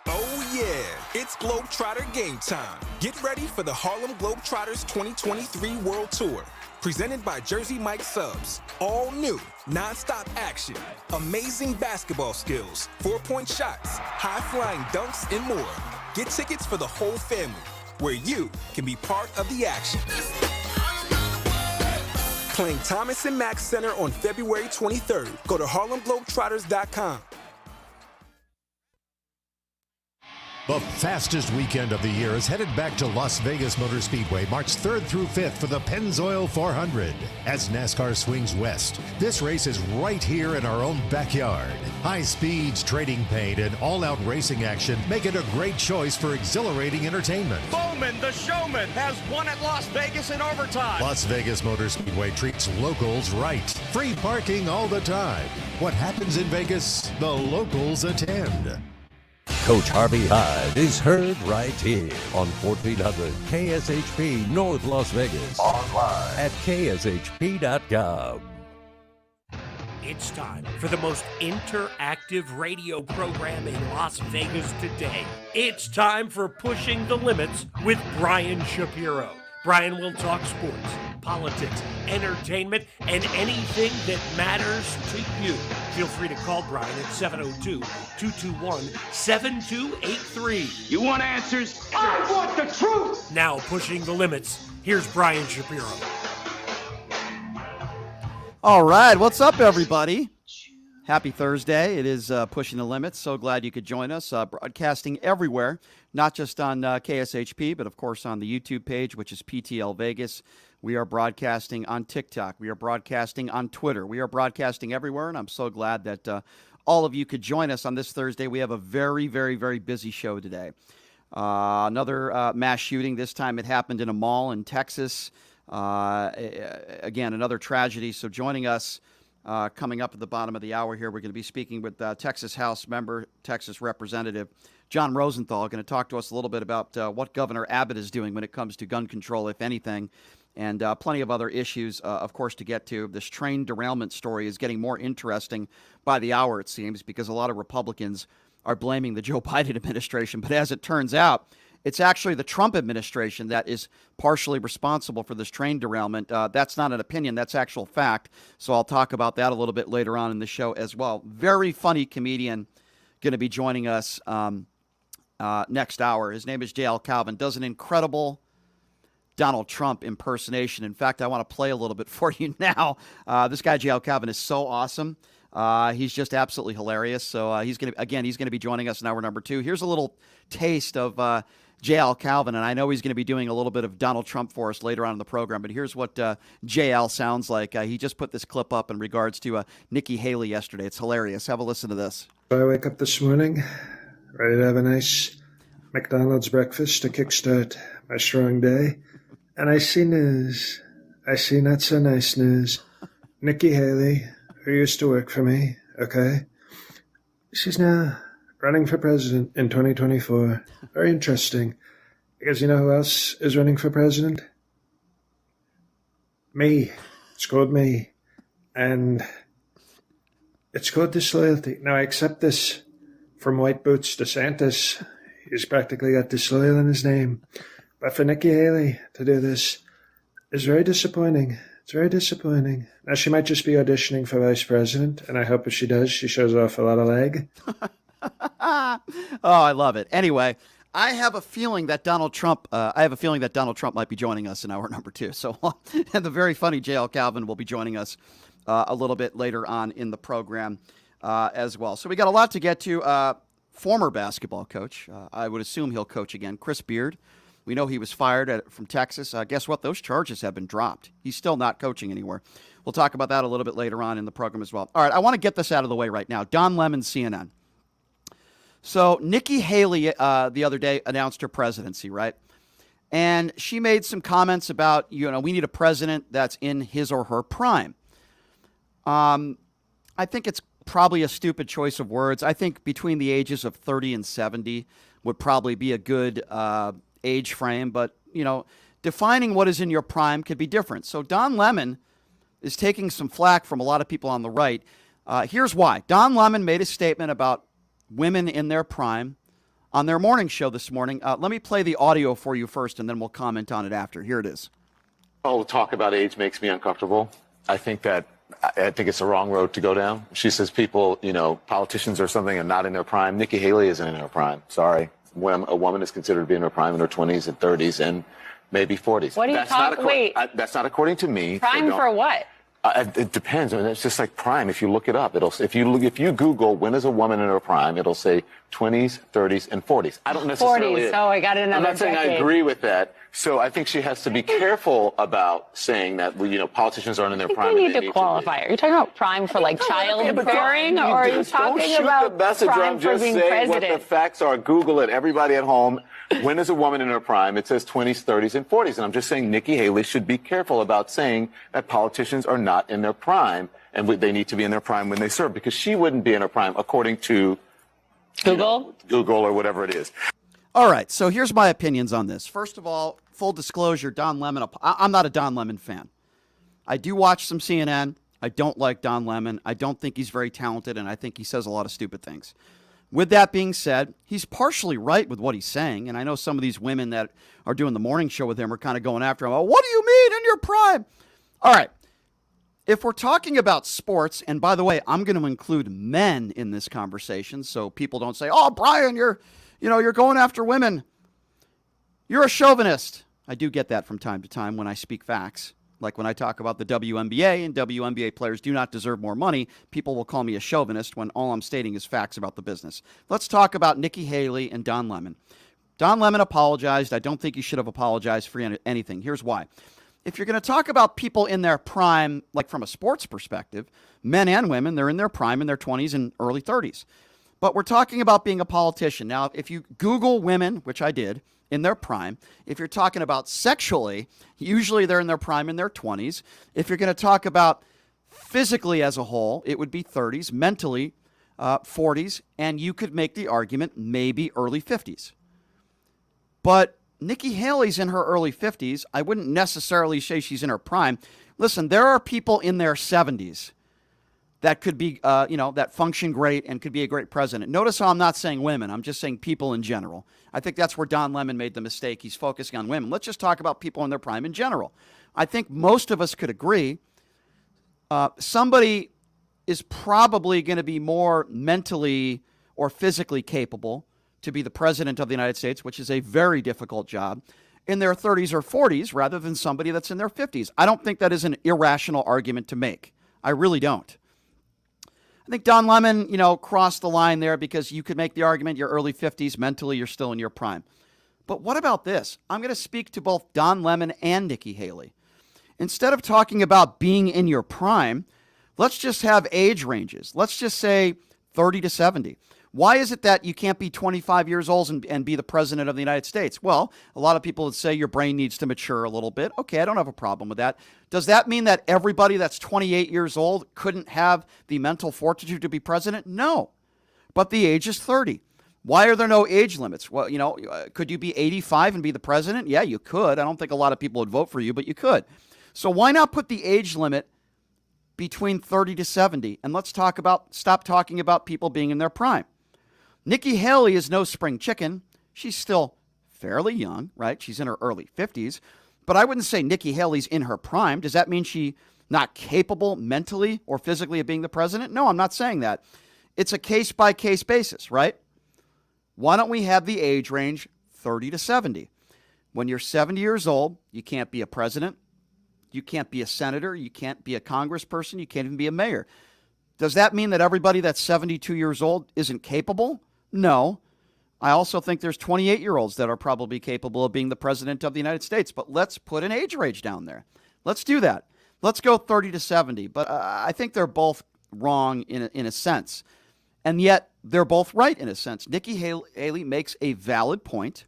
Oh yeah, it's Globetrotter game time. Get ready for the Harlem Globetrotters 2023 World Tour. Presented by Jersey Mike Subs. All new, non-stop action, amazing basketball skills, 4-point shots, high-flying dunks, and more. Get tickets for the whole family, where you can be part of the action. Playing Thomas & Mack Center on February 23rd. Go to harlemglobetrotters.com. The fastest weekend of the year is headed back to Las Vegas Motor Speedway March 3rd through 5th for the Pennzoil 400. As NASCAR swings west, this race is right here in our own backyard. High speeds, trading paint, and all-out racing action make it a great choice for exhilarating entertainment. Bowman, the showman, has won at Las Vegas in overtime. Las Vegas Motor Speedway treats locals right. Free parking all the time. What happens in Vegas, the locals attend. Coach Harvey Hyde is heard right here on 1400 KSHP North Las Vegas. Online at kshp.com. It's time for the most interactive radio program in Las Vegas today. It's time for Pushing the Limits with Brian Shapiro. Brian will talk sports, politics, entertainment, and anything that matters to you. Feel free to call Brian at 702-221-7283. You want answers? I want the truth! Now, Pushing the Limits, here's Brian Shapiro. All right, what's up, everybody? Happy Thursday. It is Pushing the Limits. So glad you could join us. Broadcasting everywhere, not just on KSHP, but of course on the YouTube page, which is PTL Vegas. We are broadcasting on TikTok. We are broadcasting on Twitter. We are broadcasting everywhere, and I'm so glad that all of you could join us on this Thursday. We have a very, very, very busy show today. Another mass shooting. This time it happened in a mall in Texas. Again, another tragedy. So joining us coming up at the bottom of the hour here, we're going to be speaking with Texas House member, Texas Representative John Rosenthal, going to talk to us a little bit about what Governor Abbott is doing when it comes to gun control, if anything, and plenty of other issues, of course, to get to. This train derailment story is getting more interesting by the hour, it seems, because a lot of Republicans are blaming the Joe Biden administration. But as it turns out, it's actually the Trump administration that is partially responsible for this train derailment. That's not an opinion. That's actual fact. So I'll talk about that a little bit later on in the show as well. Very funny comedian going to be joining us next hour. His name is J.L. Calvin. Does an incredible Donald Trump impersonation. In fact, I want to play a little bit for you now. This guy, J.L. Calvin, is so awesome. He's just absolutely hilarious. So he's going to be joining us in hour number 2. Here's a little taste of J.L. Calvin, and I know he's going to be doing a little bit of Donald Trump for us later on in the program, but here's what J.L. sounds like. He just put this clip up in regards to Nikki Haley yesterday. It's hilarious. Have a listen to this. I wake up this morning, ready to have a nice McDonald's breakfast to kickstart my strong day, and I see news. I see not so nice news. Nikki Haley, who used to work for me, okay? She's now running for president in 2024. Very interesting. Because you know who else is running for president? Me. It's called me. And it's called disloyalty. Now, I accept this from White Boots DeSantis. He's practically got disloyal in his name. But for Nikki Haley to do this is very disappointing. It's very disappointing. Now, she might just be auditioning for vice president, and I hope if she does, she shows off a lot of leg. Oh, I love it. Anyway, I have a feeling that Donald Trump might be joining us in hour number 2. So, and the very funny J.L. Calvin will be joining us a little bit later on in the program as well. So we got a lot to get to. Former basketball coach, I would assume he'll coach again, Chris Beard. We know he was fired from Texas. Guess what? Those charges have been dropped. He's still not coaching anywhere. We'll talk about that a little bit later on in the program as well. All right, I want to get this out of the way right now. Don Lemon, CNN. So Nikki Haley the other day announced her presidency, right? And she made some comments about, we need a president that's in his or her prime. I think it's probably a stupid choice of words. I think between the ages of 30 and 70 would probably be a good age frame. But, defining what is in your prime could be different. So Don Lemon is taking some flack from a lot of people on the right. Here's why. Don Lemon made a statement about women in their prime on their morning show this morning. Let me play the audio for you first, and then we'll comment on it after. Here it is. All the talk about age makes me uncomfortable. I think it's the wrong road to go down. She says people, politicians or something are not in their prime. Nikki Haley isn't in her prime. Sorry. When a woman is considered to be in her prime in her 20s and 30s and maybe 40s. What are you talking? Wait. That's not according to me. Prime for what? It depends. I mean, it's just like prime. If you look it up, if you Google when is a woman in her prime, it'll say 20s, 30s, and 40s. I don't necessarily. 40s. Oh, I got another. I'm not saying decade. I agree with that. So I think she has to be careful about saying that politicians aren't in their prime. You need to qualify. Are you talking about prime for like childbearing, or are you talking about prime for being president? What the facts are. Google it. Everybody at home. When is a woman in her prime? It says 20s, 30s, and 40s. And I'm just saying Nikki Haley should be careful about saying that politicians are not in their prime and they need to be in their prime when they serve, because she wouldn't be in her prime according to Google or whatever it is. All right, so here's my opinions on this. First of all, full disclosure, Don Lemon. I'm not a Don Lemon fan. I do watch some CNN. I don't like Don Lemon. I don't think he's very talented, and I think he says a lot of stupid things. With that being said, he's partially right with what he's saying, and I know some of these women that are doing the morning show with him are kind of going after him. Oh, what do you mean in your prime? All right, if we're talking about sports, and by the way, I'm going to include men in this conversation so people don't say, oh, Brian, you're going after women. You're a chauvinist. I do get that from time to time when I speak facts. Like when I talk about the WNBA and WNBA players do not deserve more money, people will call me a chauvinist when all I'm stating is facts about the business. Let's talk about Nikki Haley and Don Lemon. Don Lemon apologized. I don't think he should have apologized for anything. Here's why. If you're going to talk about people in their prime, like from a sports perspective, men and women, they're in their prime in their 20s and early 30s. But we're talking about being a politician. Now, if you Google women, which I did, in their prime, if you're talking about sexually, usually they're in their prime in their 20s. If you're going to talk about physically as a whole, it would be 30s, mentally 40s, and you could make the argument maybe early 50s. But Nikki Haley's in her early 50s. I wouldn't necessarily say she's in her prime. Listen, there are people in their 70s that could be, that function great and could be a great president. Notice how I'm not saying women. I'm just saying people in general. I think that's where Don Lemon made the mistake. He's focusing on women. Let's just talk about people in their prime in general. I think most of us could agree somebody is probably going to be more mentally or physically capable to be the president of the United States, which is a very difficult job, in their 30s or 40s rather than somebody that's in their 50s. I don't think that is an irrational argument to make. I really don't. I think Don Lemon, crossed the line there because you could make the argument you're early 50s, mentally you're still in your prime. But what about this? I'm going to speak to both Don Lemon and Nikki Haley. Instead of talking about being in your prime, let's just have age ranges. Let's just say 30 to 70. Why is it that you can't be 25 years old and be the president of the United States? Well, a lot of people would say your brain needs to mature a little bit. Okay, I don't have a problem with that. Does that mean that everybody that's 28 years old couldn't have the mental fortitude to be president? No, but the age is 30. Why are there no age limits? Well, could you be 85 and be the president? Yeah, you could. I don't think a lot of people would vote for you, but you could. So why not put the age limit between 30 to 70? And let's stop talking about people being in their prime. Nikki Haley is no spring chicken. She's still fairly young, right? She's in her early 50s. But I wouldn't say Nikki Haley's in her prime. Does that mean she's not capable mentally or physically of being the president? No, I'm not saying that. It's a case-by-case basis, right? Why don't we have the age range 30 to 70? When you're 70 years old, you can't be a president. You can't be a senator. You can't be a congressperson. You can't even be a mayor. Does that mean that everybody that's 72 years old isn't capable? No. I also think there's 28-year-olds that are probably capable of being the president of the United States, but let's put an age range down there. Let's do that. Let's go 30 to 70, but I think they're both wrong in a sense, and yet they're both right in a sense. Nikki Haley makes a valid point.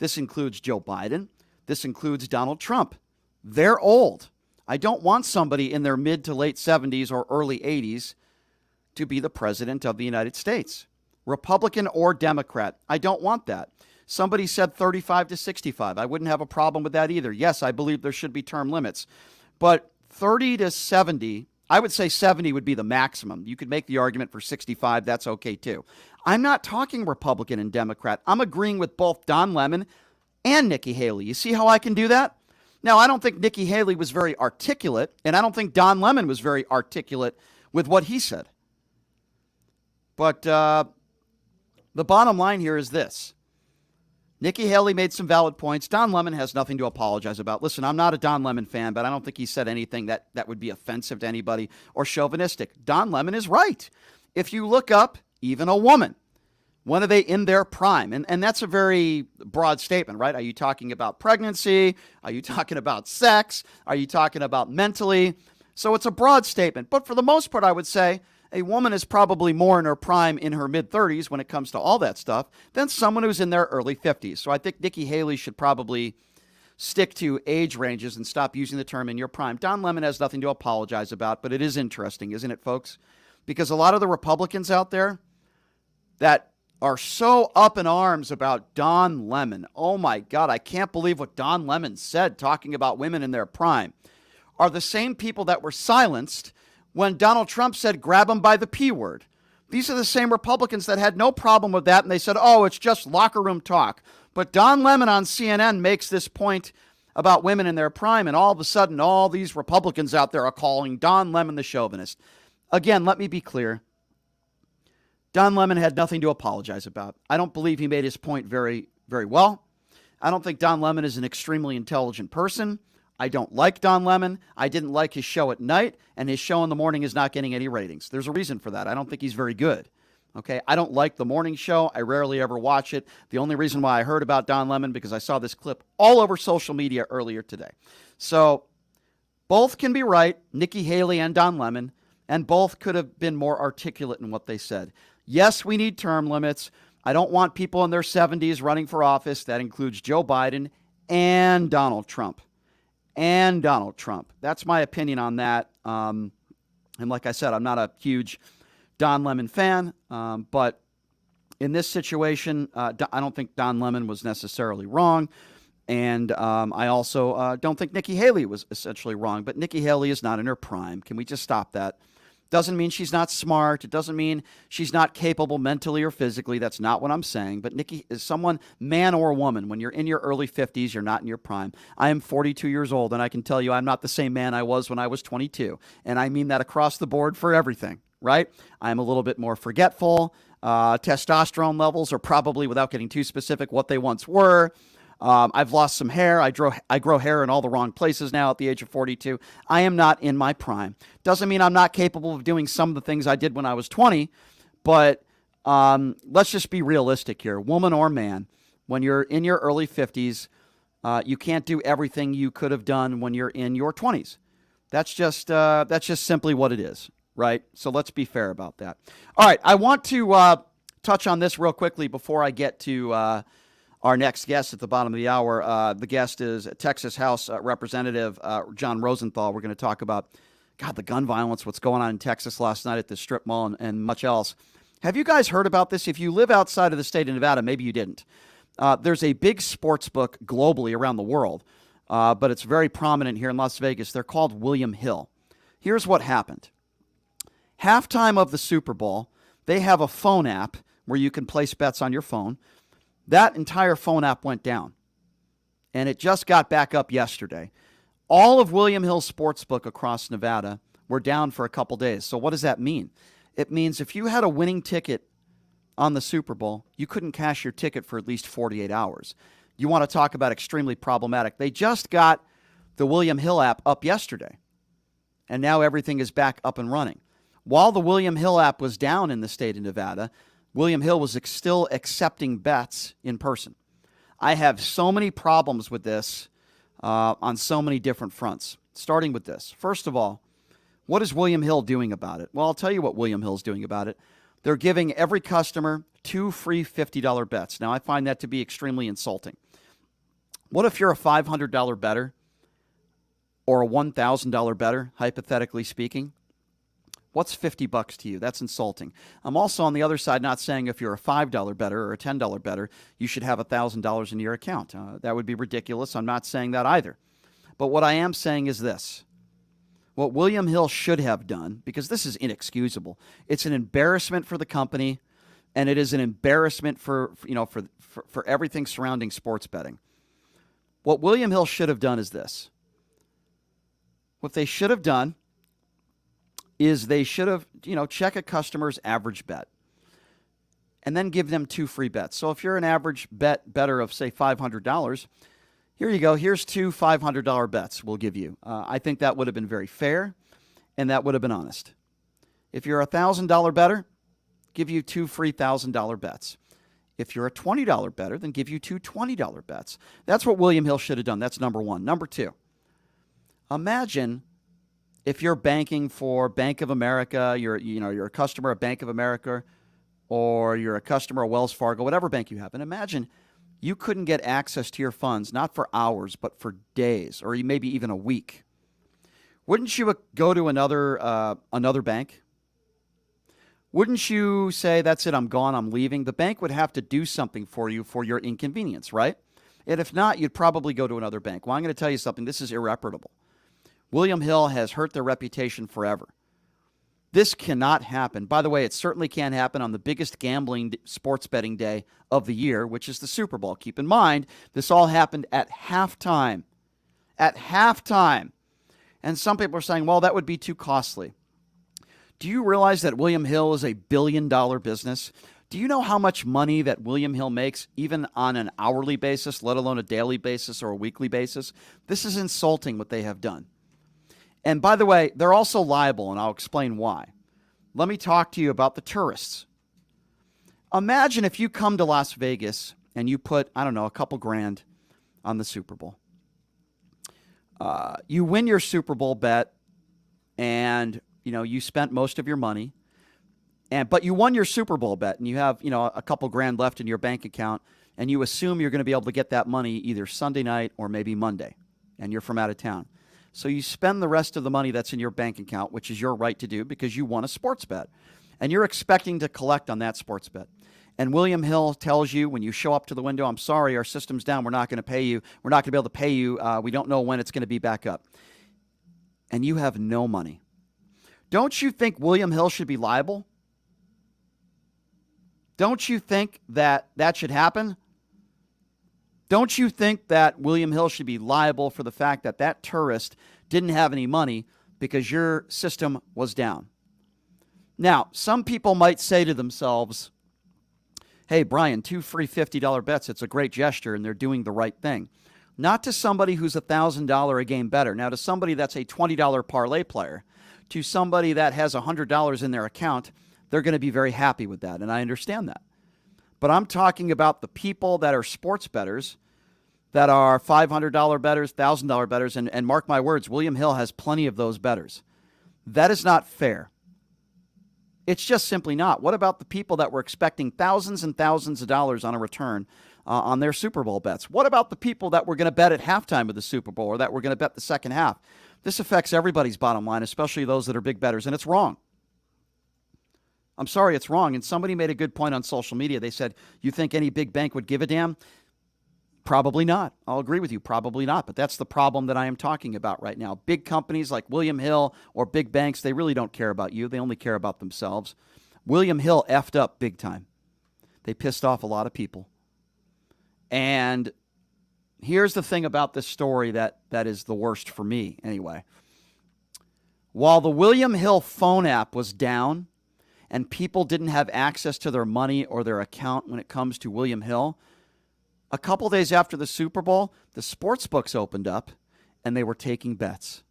This includes Joe Biden. This includes Donald Trump. They're old. I don't want somebody in their mid to late 70s or early 80s to be the president of the United States. Republican or Democrat. I don't want that. Somebody said 35 to 65. I wouldn't have a problem with that either. Yes, I believe there should be term limits. But 30 to 70, I would say 70 would be the maximum. You could make the argument for 65. That's okay, too. I'm not talking Republican and Democrat. I'm agreeing with both Don Lemon and Nikki Haley. You see how I can do that? Now, I don't think Nikki Haley was very articulate, and I don't think Don Lemon was very articulate with what he said. But the bottom line here is this. Nikki Haley made some valid points. Don Lemon has nothing to apologize about. Listen, I'm not a Don Lemon fan, but I don't think he said anything that would be offensive to anybody or chauvinistic. Don Lemon is right. If you look up even a woman, when are they in their prime? And that's a very broad statement, right? Are you talking about pregnancy? Are you talking about sex? Are you talking about mentally? So it's a broad statement. But for the most part, I would say a woman is probably more in her prime in her mid-30s when it comes to all that stuff than someone who's in their early 50s. So I think Nikki Haley should probably stick to age ranges and stop using the term in your prime. Don Lemon has nothing to apologize about, but it is interesting, isn't it, folks? Because a lot of the Republicans out there that are so up in arms about Don Lemon, oh my God, I can't believe what Don Lemon said talking about women in their prime, are the same people that were silenced when Donald Trump said grab them by the P word. These are the same Republicans that had no problem with that, and they said, oh, it's just locker room talk. But Don Lemon on CNN makes this point about women in their prime, and all of a sudden, all these Republicans out there are calling Don Lemon the chauvinist. Again, let me be clear. Don Lemon had nothing to apologize about. I don't believe he made his point very, very well. I don't think Don Lemon is an extremely intelligent person. I don't like Don Lemon. I didn't like his show at night, and his show in the morning is not getting any ratings. There's a reason for that. I don't think he's very good. Okay, I don't like the morning show. I rarely ever watch it. The only reason why I heard about Don Lemon because I saw this clip all over social media earlier today. So both can be right, Nikki Haley and Don Lemon, and both could have been more articulate in what they said. Yes, we need term limits. I don't want people in their 70s running for office. That includes Joe Biden and Donald Trump. That's my opinion on that. And like I said, I'm not a huge Don Lemon fan, but in this situation, I don't think Don Lemon was necessarily wrong. And I also don't think Nikki Haley was essentially wrong, but Nikki Haley is not in her prime. Can we just stop that? Doesn't mean she's not smart. It doesn't mean she's not capable mentally or physically. That's not what I'm saying. But Nikki is someone, man or woman, when you're in your early 50s, you're not in your prime. I am 42 years old, and I can tell you I'm not the same man I was when I was 22. And I mean that across the board for everything, right? I'm a little bit more forgetful. Testosterone levels are probably, without getting too specific, what they once were. I've lost some hair. I grow hair in all the wrong places now at the age of 42. I am not in my prime. Doesn't mean I'm not capable of doing some of the things I did when I was 20, but let's just be realistic here. Woman or man, when you're in your early 50s, you can't do everything you could have done when you're in your 20s. That's just simply what it is, right? So let's be fair about that. All right, I want to touch on this real quickly before I get to our next guest at the bottom of the hour. The guest is Texas House Representative John Rosenthal. We're going to talk about, the gun violence, what's going on in Texas last night at the strip mall and much else. Have you guys heard about this? If you live outside of the state of Nevada, maybe you didn't. There's a big sports book globally around the world, but it's very prominent here in Las Vegas. They're called William Hill. Here's what happened. Halftime of the Super Bowl, they have a phone app where you can place bets on your phone. That entire phone app went down, and it just got back up yesterday. All of William Hill's sportsbook across Nevada were down for a couple days. So what does that mean? It means if you had a winning ticket on the Super Bowl, you couldn't cash your ticket for at least 48 hours. You want to talk about extremely problematic. They just got the William Hill app up yesterday, and now everything is back up and running. While the William Hill app was down in the state of Nevada, William Hill was still accepting bets in person. I have so many problems with this on so many different fronts, starting with this. First of all, what is William Hill doing about it? Well, I'll tell you what William Hill's doing about it. They're giving every customer 2 free $50 bets. Now, I find that to be extremely insulting. What if you're a $500 bettor or a $1,000 bettor, hypothetically speaking? What's $50 to you? That's insulting. I'm also on the other side not saying if you're a $5 bettor or a $10 bettor, you should have $1,000 in your account. That would be ridiculous. I'm not saying that either. But what I am saying is this. What William Hill should have done, because this is inexcusable, it's an embarrassment for the company, and it is an embarrassment for everything surrounding sports betting. What William Hill should have done is this. What they should have done is they should have, check a customer's average bet and then give them 2 free bets. So if you're an average better of, say, $500, here you go. Here's 2 $500 bets we'll give you. I think that would have been very fair, and that would have been honest. If you're a $1,000 better, give you 2 free $1,000 bets. If you're a $20 better, then give you 2 $20 bets. That's what William Hill should have done. That's number one. Number two, imagine if you're banking for Bank of America, you're a customer of Bank of America, or you're a customer of Wells Fargo, whatever bank you have, and imagine you couldn't get access to your funds, not for hours, but for days, or maybe even a week. Wouldn't you go to another bank? Wouldn't you say, that's it, I'm gone, I'm leaving? The bank would have to do something for you for your inconvenience, right? And if not, you'd probably go to another bank. Well, I'm going to tell you something. This is irreparable. William Hill has hurt their reputation forever. This cannot happen. By the way, it certainly can't happen on the biggest gambling sports betting day of the year, which is the Super Bowl. Keep in mind, this all happened at halftime. At halftime. And some people are saying, well, that would be too costly. Do you realize that William Hill is a billion-dollar business? Do you know how much money that William Hill makes, even on an hourly basis, let alone a daily basis or a weekly basis? This is insulting what they have done. And by the way, they're also liable, and I'll explain why. Let me talk to you about the tourists. Imagine if you come to Las Vegas and you put, a couple grand on the Super Bowl. You win your Super Bowl bet, and you spent most of your money, but you won your Super Bowl bet, and you have a couple grand left in your bank account, and you assume you're going to be able to get that money either Sunday night or maybe Monday, and you're from out of town. So you spend the rest of the money that's in your bank account, which is your right to do because you won a sports bet, and you're expecting to collect on that sports bet. And William Hill tells you when you show up to the window, I'm sorry, our system's down. We're not going to pay you. We're not going to be able to pay you. We don't know when it's going to be back up. And you have no money. Don't you think William Hill should be liable? Don't you think that should happen? Don't you think that William Hill should be liable for the fact that that tourist didn't have any money because your system was down? Now, some people might say to themselves, hey, Brian, 2 free $50 bets, it's a great gesture, and they're doing the right thing. Not to somebody who's $1,000 a game better. Now, to somebody that's a $20 parlay player, to somebody that has $100 in their account, they're going to be very happy with that, and I understand that. But I'm talking about the people that are sports bettors, that are $500 bettors, $1,000 bettors, and mark my words, William Hill has plenty of those bettors. That is not fair. It's just simply not. What about the people that were expecting thousands and thousands of dollars on a return on their Super Bowl bets? What about the people that were going to bet at halftime of the Super Bowl or that were going to bet the second half? This affects everybody's bottom line, especially those that are big bettors, and it's wrong. I'm sorry, it's wrong. And somebody made a good point on social media. They said, you think any big bank would give a damn? Probably not. I'll agree with you. Probably not. But that's the problem that I am talking about right now. Big companies like William Hill or big banks, they really don't care about you. They only care about themselves. William Hill effed up big time. They pissed off a lot of people. And here's the thing about this story that is the worst for me anyway. While the William Hill phone app was down and people didn't have access to their money or their account when it comes to William Hill, a couple days after the Super Bowl, the sports books opened up and they were taking bets.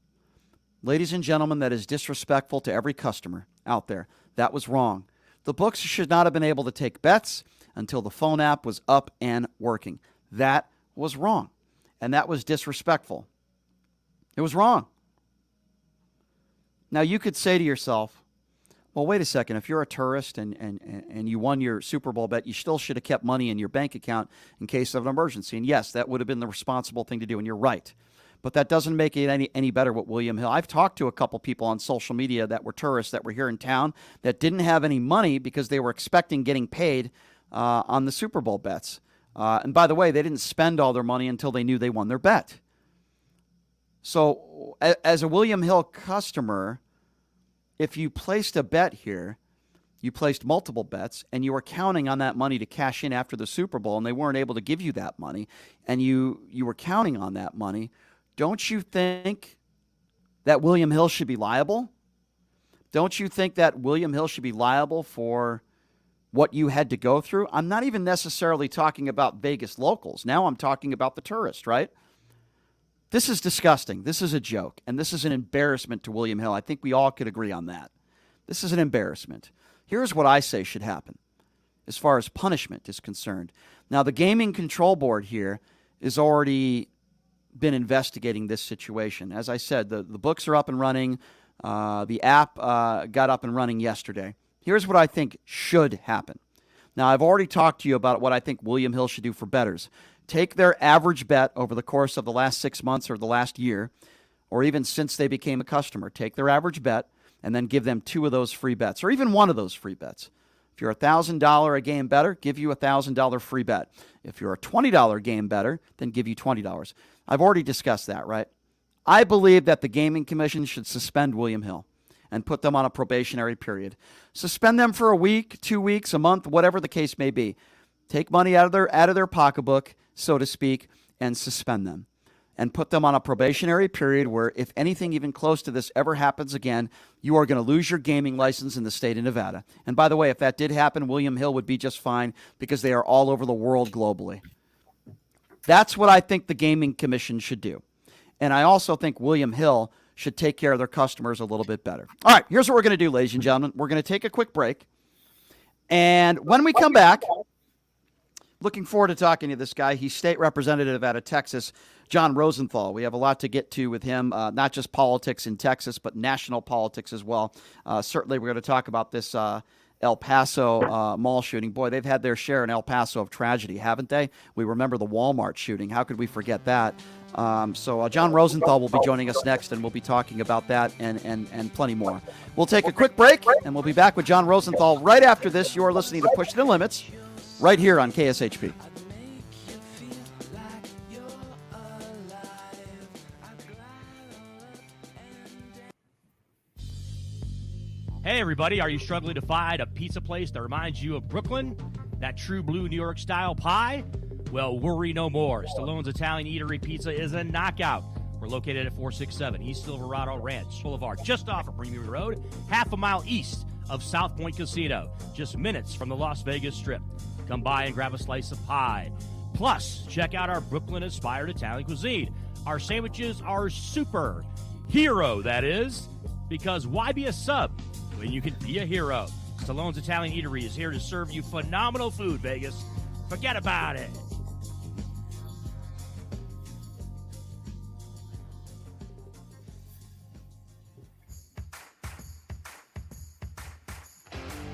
Ladies and gentlemen, that is disrespectful to every customer out there. That was wrong. The books should not have been able to take bets until the phone app was up and working. That was wrong. And that was disrespectful. It was wrong. Now, you could say to yourself, well, wait a second. If you're a tourist and you won your Super Bowl bet, you still should have kept money in your bank account in case of an emergency. And yes, that would have been the responsible thing to do, and you're right. But that doesn't make it any better with William Hill. I've talked to a couple people on social media that were tourists that were here in town that didn't have any money because they were expecting getting paid on the Super Bowl bets. And by the way, they didn't spend all their money until they knew they won their bet. So as a William Hill customer, if you placed a bet here, you placed multiple bets, and you were counting on that money to cash in after the Super Bowl, and they weren't able to give you that money, and you were counting on that money, don't you think that William Hill should be liable? Don't you think that William Hill should be liable for what you had to go through? I'm not even necessarily talking about Vegas locals. Now I'm talking about the tourist, right? This is disgusting. This is a joke, and this is an embarrassment to William Hill. I think we all could agree on that. This is an embarrassment. Here's what I say should happen as far as punishment is concerned. Now, the Gaming Control Board here has already been investigating this situation. As I said, the books are up and running. The app got up and running yesterday. Here's what I think should happen. Now, I've already talked to you about what I think William Hill should do for bettors. Take their average bet over the course of the last 6 months or the last year, or even since they became a customer. Take their average bet and then give them 2 of those free bets, or even 1 of those free bets. If you're a $1,000 a game bettor, give you a $1,000 free bet. If you're a $20 game bettor, then give you $20. I've already discussed that, right? I believe that the Gaming Commission should suspend William Hill and put them on a probationary period. Suspend them for a week, 2 weeks, a month, whatever the case may be. Take money out of their pocketbook, so to speak, and suspend them. And put them on a probationary period where if anything even close to this ever happens again, you are going to lose your gaming license in the state of Nevada. And by the way, if that did happen, William Hill would be just fine because they are all over the world globally. That's what I think the Gaming Commission should do. And I also think William Hill should take care of their customers a little bit better. All right, here's what we're going to do, ladies and gentlemen. We're going to take a quick break. And when we come back, looking forward to talking to this guy. He's state representative out of Texas, John Rosenthal. We have a lot to get to with him, not just politics in Texas, but national politics as well. Certainly, we're going to talk about this El Paso mall shooting. Boy, they've had their share in El Paso of tragedy, haven't they? We remember the Walmart shooting. How could we forget that? So John Rosenthal will be joining us next, and we'll be talking about that and plenty more. We'll take a quick break, and we'll be back with John Rosenthal right after this. You're listening to Push the Limits right here on KSHP. Hey everybody, are you struggling to find a pizza place that reminds you of Brooklyn? That true blue New York style pie? Well, worry no more. Stallone's Italian Eatery Pizza is a knockout. We're located at 467 East Silverado Ranch Boulevard, just off of Premier Road, half a mile east of South Point Casino, just minutes from the Las Vegas Strip. Come by and grab a slice of pie. Plus, check out our Brooklyn-inspired Italian cuisine. Our sandwiches are super. Hero, that is. Because why be a sub when you can be a hero? Stallone's Italian Eatery is here to serve you phenomenal food, Vegas. Forget about it.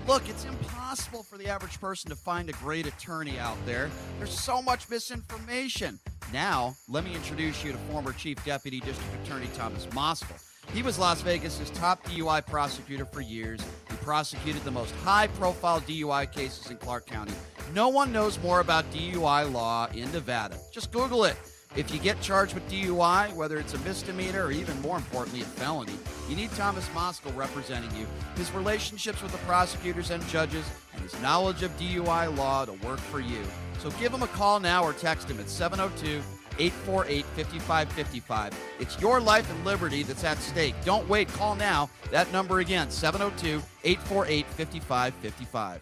Look, it's impossible for the average person to find a great attorney out there. There's so much misinformation. Now, let me introduce you to former Chief Deputy District Attorney Thomas Moskal. He was Las Vegas's top DUI prosecutor for years. He prosecuted the most high-profile DUI cases in Clark County. No one knows more about DUI law in Nevada. Just Google it. If you get charged with DUI, whether it's a misdemeanor or even more importantly, a felony, you need Thomas Moskal representing you. His relationships with the prosecutors and judges and his knowledge of DUI law to work for you. So give him a call now or text him at 702-848-5555. It's your life and liberty that's at stake. Don't wait. Call now. That number again, 702-848-5555.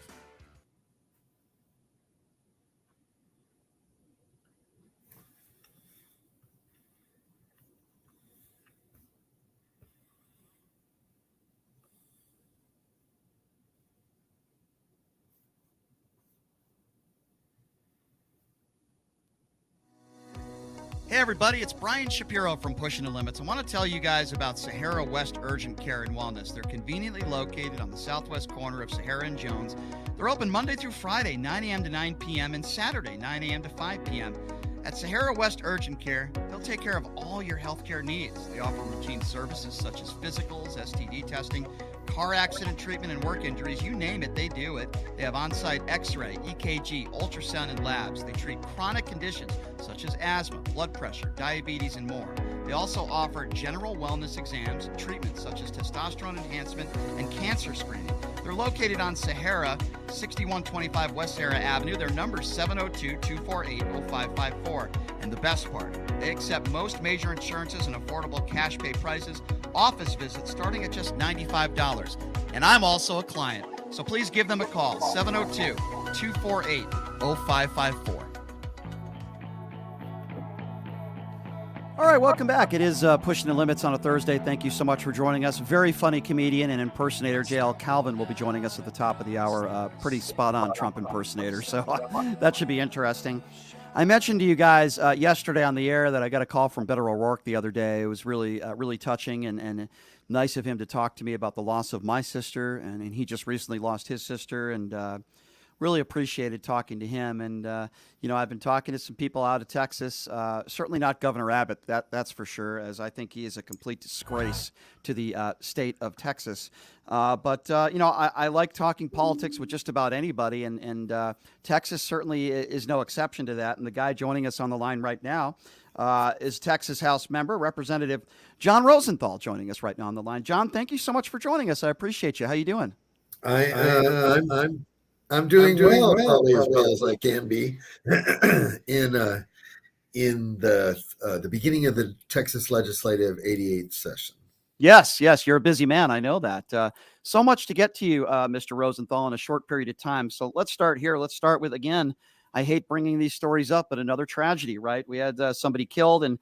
Hey everybody, it's Brian Shapiro from Pushing the Limits. I want to tell you guys about Sahara West Urgent Care and Wellness. They're conveniently located on the southwest corner of Sahara and Jones. They're open Monday through Friday, 9 a.m. to 9 p.m. and Saturday, 9 a.m. to 5 p.m. At Sahara West Urgent Care, they'll take care of all your healthcare needs. They offer routine services such as physicals, STD testing, car accident treatment and work injuries, you name it, they do it. They have on-site x-ray, EKG, ultrasound, and labs. They treat chronic conditions such as asthma, blood pressure, diabetes, and more. They also offer general wellness exams, treatments such as testosterone enhancement and cancer screening. They're located on Sahara, 6125 West Sahara Avenue. Their number is 702-248-0554. And the best part, they accept most major insurances and affordable cash pay prices, office visits starting at just $95. And I'm also a client, so please give them a call, 702-248-0554. All right, welcome back. It is Pushing the Limits on a Thursday. Thank you so much for joining us. Very funny comedian and impersonator J.L. Calvin will be joining us at the top of the hour. Pretty spot-on Trump impersonator, so that should be interesting. I mentioned to you guys yesterday on the air that I got a call from Beto O'Rourke the other day. It was really touching and nice of him to talk to me about the loss of my sister, and he just recently lost his sister, and really appreciated talking to him. And, I've been talking to some people out of Texas, certainly not Governor Abbott, that's for sure, as I think he is a complete disgrace to the state of Texas. But I like talking politics with just about anybody, and Texas certainly is no exception to that. And the guy joining us on the line right now is Texas House member, Representative John Rosenthal, joining us right now on the line. John, thank you so much for joining us. I appreciate you. How you doing? I'm doing well, probably as well as I can be in the beginning of the Texas Legislative 88th session. Yes, you're a busy man. I know that. So much to get to you, Mr. Rosenthal, in a short period of time. So let's start here. Let's start with, again, I hate bringing these stories up, but another tragedy, right? We had somebody killed and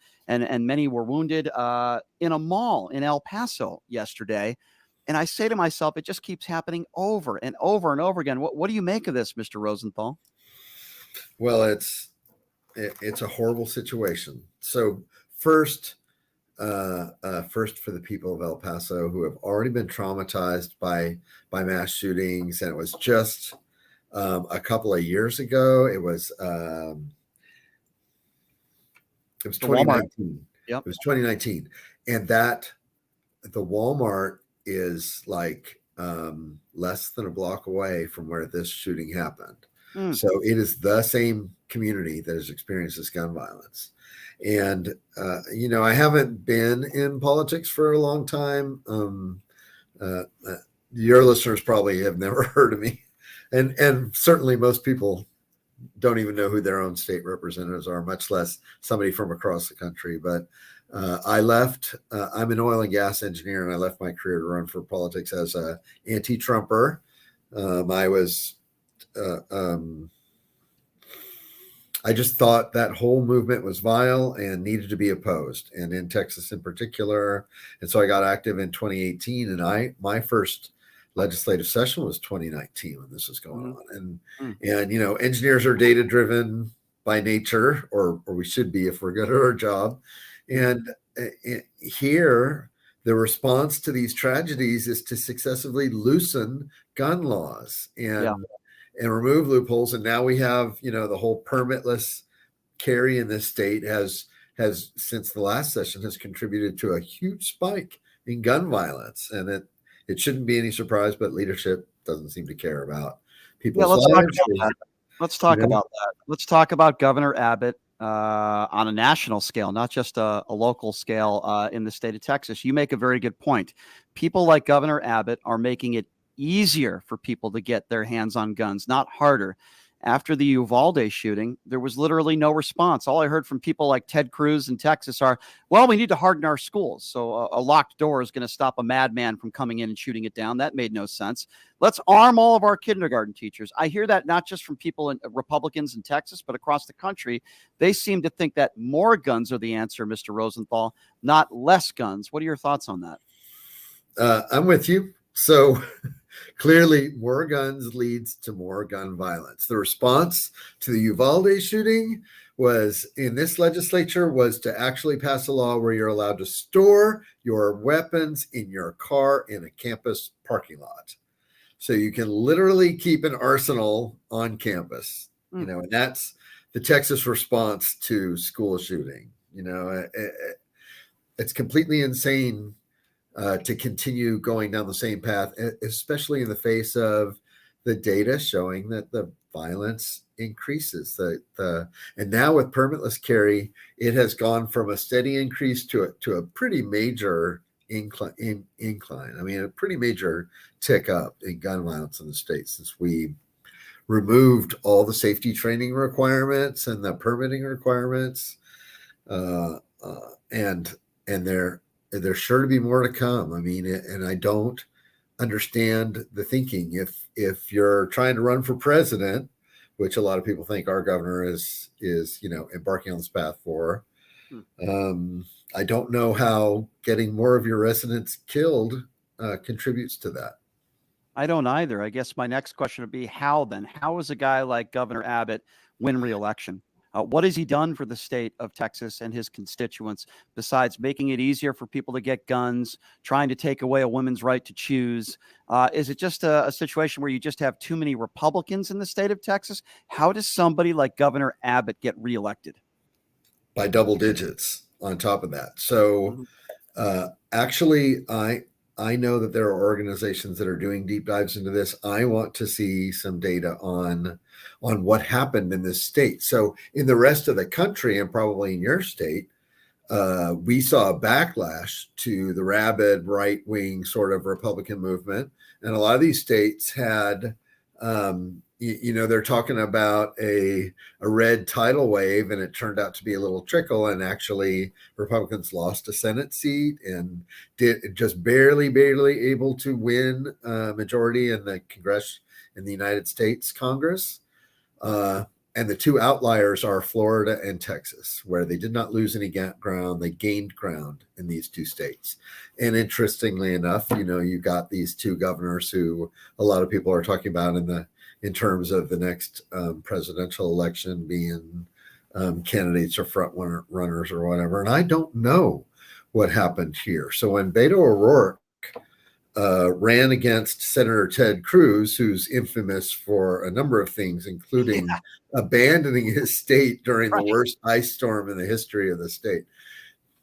many were wounded in a mall in El Paso yesterday. And I say to myself, it just keeps happening over and over and over again. What do you make of this, Mr. Rosenthal? Well, it's a horrible situation. So first for the people of El Paso who have already been traumatized by mass shootings, and it was just a couple of years ago. It was 2019. Yep. It was 2019, and that the Walmart is like less than a block away from where this shooting happened. So it is the same community that has experienced this gun violence. And, I haven't been in politics for a long time. Your listeners probably have never heard of me. And certainly most people don't even know who their own state representatives are, much less somebody from across the country. But I left. I'm an oil and gas engineer, and I left my career to run for politics as a anti-Trumper. I just thought that whole movement was vile and needed to be opposed, and in Texas in particular. And so I got active in 2018, and my first legislative session was 2019 when this was going on. And engineers are data driven by nature, or we should be if we're good at our job. And here, the response to these tragedies is to successively loosen gun laws and remove loopholes. And now we have, the whole permitless carry in this state has since the last session has contributed to a huge spike in gun violence. And it shouldn't be any surprise, but leadership doesn't seem to care about people's lives. Let's talk about that. Let's talk about Governor Abbott on a national scale, not just a local scale in the state of Texas. You make a very good point. People like Governor Abbott are making it easier for people to get their hands on guns, not harder. After the Uvalde shooting, there was literally no response. All I heard from people like Ted Cruz in Texas are, well, we need to harden our schools. So a locked door is going to stop a madman from coming in and shooting it down. That made no sense. Let's arm all of our kindergarten teachers. I hear that not just from people in Republicans in Texas, but across the country. They seem to think that more guns are the answer, Mr. Rosenthal, not less guns. What are your thoughts on that? I'm with you. So clearly, more guns leads to more gun violence. The response to the Uvalde shooting was in this legislature was to actually pass a law where you're allowed to store your weapons in your car in a campus parking lot. So you can literally keep an arsenal on campus, and that's the Texas response to school shooting. It's completely insane to continue going down the same path, especially in the face of the data showing that the violence increases. And now with permitless carry, it has gone from a steady increase to a pretty major incline. I mean, a pretty major tick up in gun violence in the state since we removed all the safety training requirements and the permitting requirements, and there's sure to be more to come. I mean, and I don't understand the thinking. If you're trying to run for president, which a lot of people think our governor is embarking on this path for, I don't know how getting more of your residents killed contributes to that. I don't either. I guess my next question would be how then? How is a guy like Governor Abbott win re-election? What has he done for the state of Texas and his constituents besides making it easier for people to get guns, trying to take away a woman's right to choose? Is it just a situation where you just have too many Republicans in the state of Texas? How does somebody like Governor Abbott get reelected? By double digits on top of that. So actually, I know that there are organizations that are doing deep dives into this. I want to see some data on what happened in this state. So in the rest of the country, and probably in your state, we saw a backlash to the rabid right-wing sort of Republican movement. And a lot of these states had, they're talking about a red tidal wave, and it turned out to be a little trickle. And actually, Republicans lost a Senate seat and did just barely able to win a majority in the Congress in the United States Congress. And the two outliers are Florida and Texas, where they did not lose any ground. They gained ground in these two states. And interestingly enough, you got these two governors who a lot of people are talking about in terms of the next presidential election being candidates or front runners or whatever. And I don't know what happened here. So when Beto O'Rourke ran against Senator Ted Cruz, who's infamous for a number of things, including abandoning his state during the worst ice storm in the history of the state,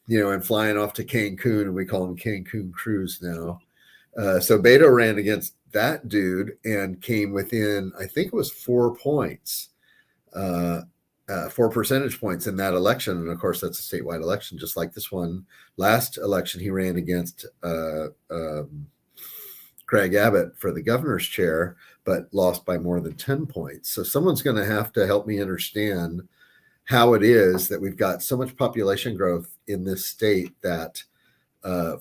and flying off to Cancun, and we call him Cancun Cruz now. So Beto ran against that dude and came within, I think it was 4 points, 4 percentage points in that election. And of course, that's a statewide election, just like this one. Last election, he ran against Greg Abbott for the governor's chair, but lost by more than 10 points. So someone's going to have to help me understand how it is that we've got so much population growth in this state that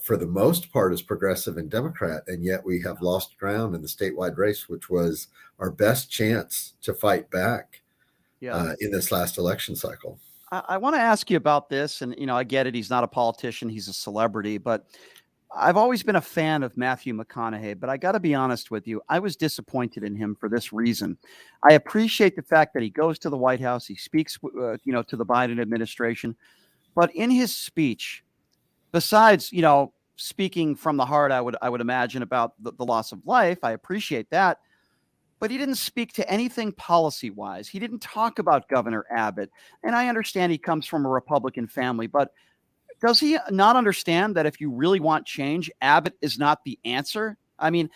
for the most part is progressive and Democrat, and yet we have lost ground in the statewide race, which was our best chance to fight back in this last election cycle. I want to ask you about this, and I get it. He's not a politician; he's a celebrity. But I've always been a fan of Matthew McConaughey. But I got to be honest with you, I was disappointed in him for this reason. I appreciate the fact that he goes to the White House, he speaks, to the Biden administration, but in his speech, besides speaking from the heart, I would imagine about the loss of life, I appreciate that. But he didn't speak to anything policy-wise. He didn't talk about Governor Abbott. And I understand he comes from a Republican family, but does he not understand that if you really want change, Abbott is not the answer? I mean,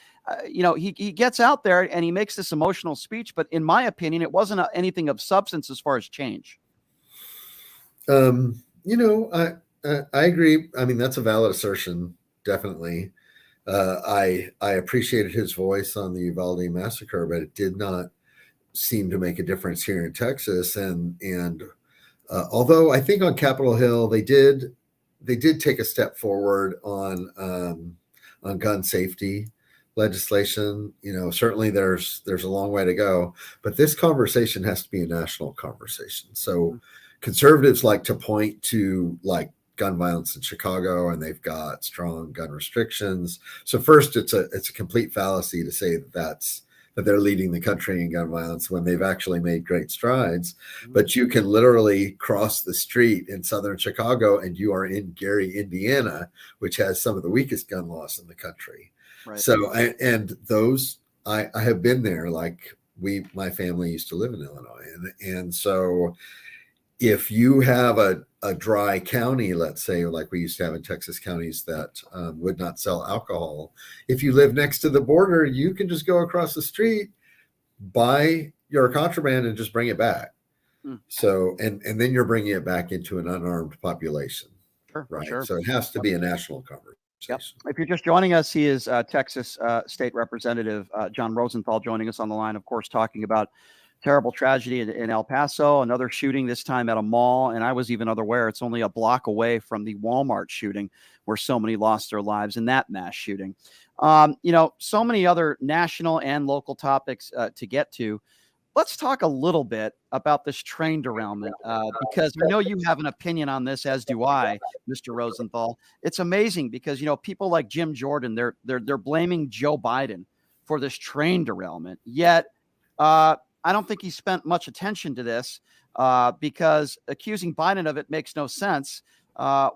he gets out there and he makes this emotional speech, but in my opinion, it wasn't anything of substance as far as change. I agree. I mean, that's a valid assertion, definitely. I appreciated his voice on the Uvalde massacre, but it did not seem to make a difference here in Texas. And although I think on Capitol Hill they did take a step forward on gun safety legislation. Certainly there's a long way to go, but this conversation has to be a national conversation. So conservatives like to point to like gun violence in Chicago, and they've got strong gun restrictions. So first, it's a complete fallacy to say that they're leading the country in gun violence when they've actually made great strides. But you can literally cross the street in southern Chicago and you are in Gary, Indiana, which has some of the weakest gun laws in the country. Right. So, I have been there. Like my family used to live in Illinois, and so if you have a dry county, let's say, like we used to have in Texas, counties that would not sell alcohol, if you live next to the border, you can just go across the street, buy your contraband, and just bring it back. So, and then you're bringing it back into an unarmed population. Sure, right? sure. So it has to be a national conversation. Yep. If you're just joining us, he is Texas State Representative John Rosenthal joining us on the line, of course, talking about terrible tragedy in El Paso, another shooting, this time at a mall. And I was even unaware it's only a block away from the Walmart shooting where so many lost their lives in that mass shooting. So many other national and local topics to get to. Let's talk a little bit about this train derailment because I know you have an opinion on this, as do I, Mr. Rosenthal. It's amazing because people like Jim Jordan, they're blaming Joe Biden for this train derailment. Yet, I don't think he spent much attention to this because accusing Biden of it makes no sense.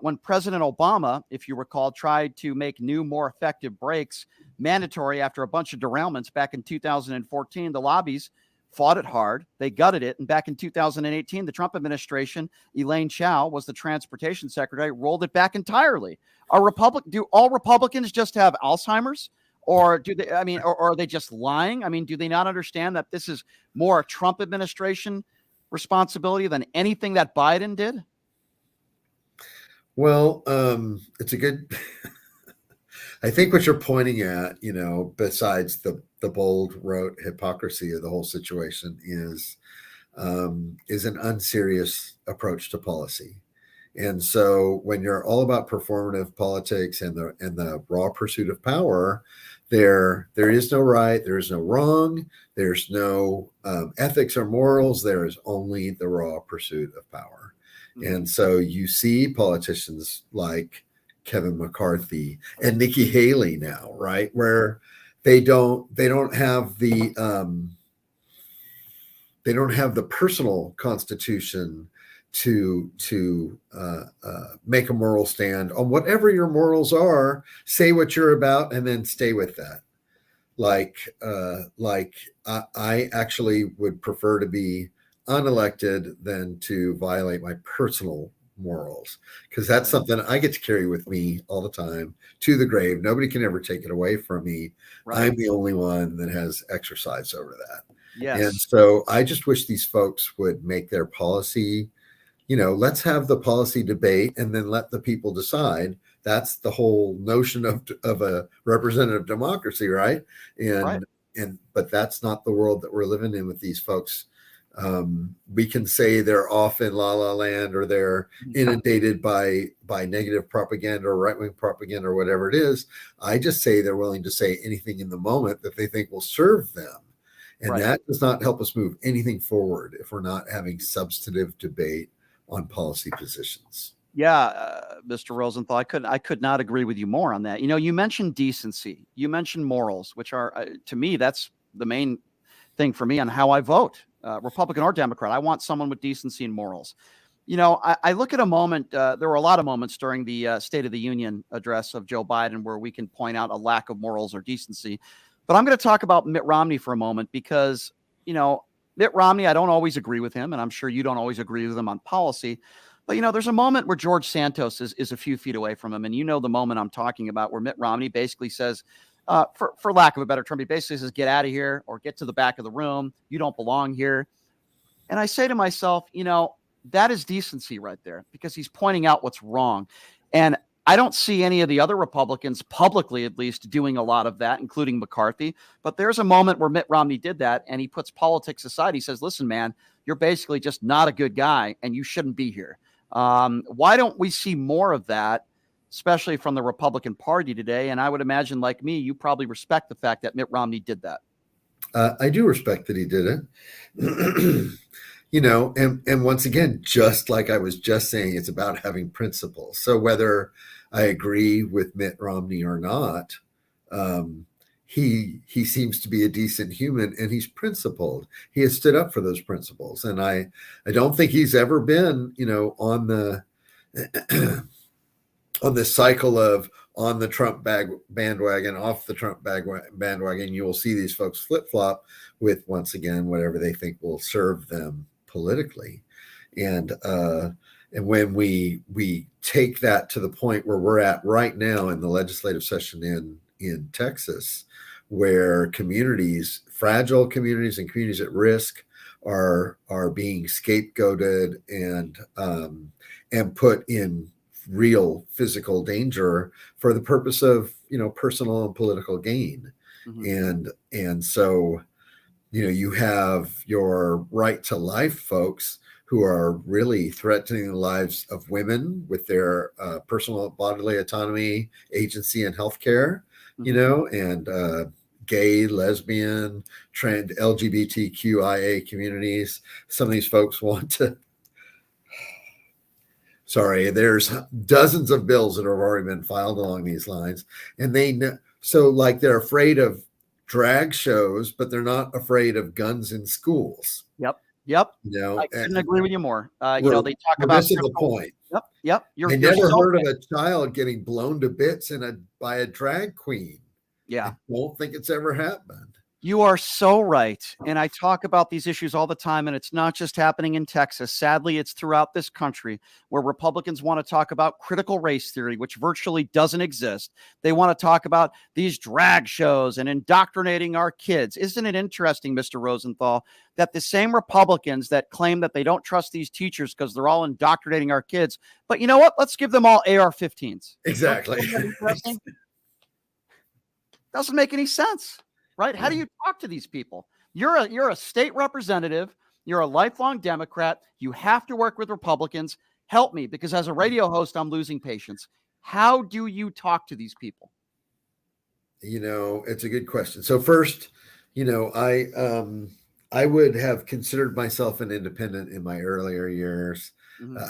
When President Obama, if you recall, tried to make new, more effective brakes mandatory after a bunch of derailments back in 2014, the lobbies fought it hard. They gutted it. And back in 2018, the Trump administration, Elaine Chao was the transportation secretary, rolled it back entirely. Do all Republicans just have Alzheimer's? Or do they, or are they just lying? Do they not understand that this is more a Trump administration responsibility than anything that Biden did? Well, it's a good, I think what you're pointing at, besides the bold rote hypocrisy of the whole situation is an unserious approach to policy. And so when you're all about performative politics and the raw pursuit of power, there is no right, there is no wrong, there's no ethics or morals, there is only the raw pursuit of power. Mm-hmm. And so you see politicians like Kevin McCarthy and Nikki Haley now, right, where they don't have the personal constitution to make a moral stand on whatever your morals are. Say what you're about and then stay with that. I actually would prefer to be unelected than to violate my personal morals, because that's something I get to carry with me all the time to the grave. Nobody can ever take it away from me. Right. I'm the only one that has exercise over that. Yes. And so I just wish these folks would make their policy, let's have the policy debate and then let the people decide. That's the whole notion of a representative democracy, right? But that's not the world that we're living in with these folks. We can say they're off in la la land, or they're inundated by negative propaganda or right-wing propaganda or whatever it is. I just say they're willing to say anything in the moment that they think will serve them. And that does not help us move anything forward if we're not having substantive debate on policy positions. Yeah, Mr. Rosenthal, I could not agree with you more on that. You mentioned decency, you mentioned morals, which are, to me, that's the main thing for me on how I vote, Republican or Democrat. I want someone with decency and morals. I look at a moment, there were a lot of moments during the State of the Union address of Joe Biden where we can point out a lack of morals or decency. But I'm going to talk about Mitt Romney for a moment because, Mitt Romney, I don't always agree with him, and I'm sure you don't always agree with him on policy. But, there's a moment where George Santos is a few feet away from him. And the moment I'm talking about, where Mitt Romney basically says, for lack of a better term, he basically says, get out of here or get to the back of the room. You don't belong here. And I say to myself, that is decency right there, because he's pointing out what's wrong. And I don't see any of the other Republicans, publicly at least, doing a lot of that, including McCarthy. But there's a moment where Mitt Romney did that, and he puts politics aside. He says, listen, man, you're basically just not a good guy, and you shouldn't be here. Why don't we see more of that, especially from the Republican Party today? And I would imagine, like me, you probably respect the fact that Mitt Romney did that. I do respect that he did it. And once again, just like I was just saying, it's about having principles. So whether I agree with Mitt Romney or not, he seems to be a decent human, and he's principled. He has stood up for those principles. And I don't think he's ever been, on the on this cycle of on the Trump bandwagon, off the Trump bandwagon. You will see these folks flip-flop with, once again, whatever they think will serve them politically. And when we take that to the point where we're at right now in the legislative session in Texas, where communities, fragile communities and communities at risk, are being scapegoated and put in real physical danger for the purpose of personal and political gain. And so you have your right to life folks who are really threatening the lives of women with their personal bodily autonomy, agency, and healthcare, and gay, lesbian, trans, LGBTQIA communities. Some of these folks want to. Sorry, there's dozens of bills that have already been filed along these lines, and they're afraid of drag shows, but they're not afraid of guns in schools. Yep. I couldn't agree with you more. They talk about missing the point. Yep. I never heard of a child getting blown to bits by a drag queen. Yeah. I don't think it's ever happened. You are so right. And I talk about these issues all the time, and it's not just happening in Texas. Sadly, it's throughout this country where Republicans want to talk about critical race theory, which virtually doesn't exist. They want to talk about these drag shows and indoctrinating our kids. Isn't it interesting, Mr. Rosenthal, that the same Republicans that claim that they don't trust these teachers because they're all indoctrinating our kids, but you know what? Let's give them all AR-15s. Exactly. Doesn't make any sense. Right? How do you talk to these people? You're a state representative. You're a lifelong Democrat. You have to work with Republicans. Help me, because as a radio host, I'm losing patience. How do you talk to these people? It's a good question. So first, I would have considered myself an independent in my earlier years.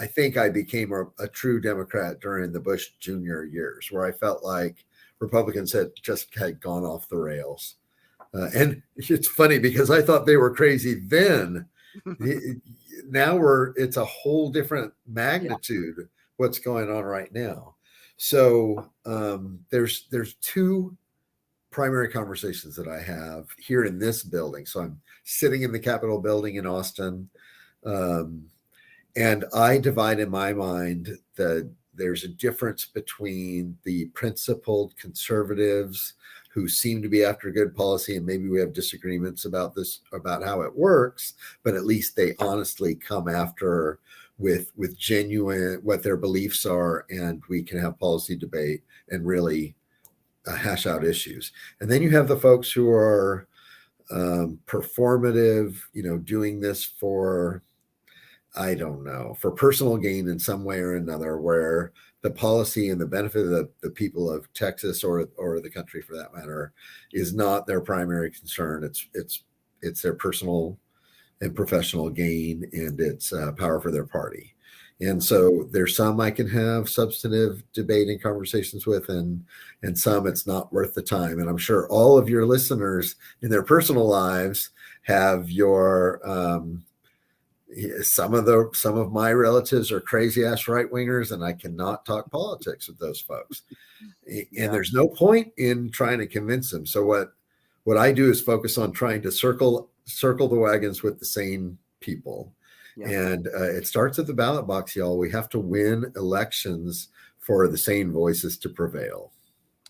I think I became a true Democrat during the Bush Jr. years, where I felt like Republicans had gone off the rails. And it's funny because I thought they were crazy then. Now it's a whole different magnitude what's going on right now. So there's two primary conversations that I have here in this building. So I'm sitting in the Capitol building in Austin, and I divide in my mind that there's a difference between the principled conservatives who seem to be after good policy, and maybe we have disagreements about how it works, but at least they honestly come after with genuine what their beliefs are, and we can have policy debate and really hash out issues. And then you have the folks who are performative, doing this for, I don't know, for personal gain in some way or another, where the policy and the benefit of the people of Texas or the country for that matter is not their primary concern. It's their personal and professional gain, and it's power for their party. And so there's some I can have substantive debate and conversations with, and some it's not worth the time. And I'm sure all of your listeners in their personal lives have your some of my relatives are crazy ass right wingers, and I cannot talk politics with those folks. And there's no point in trying to convince them. So what I do is focus on trying to circle the wagons with the sane people. And it starts at the ballot box, y'all. We have to win elections for the sane voices to prevail.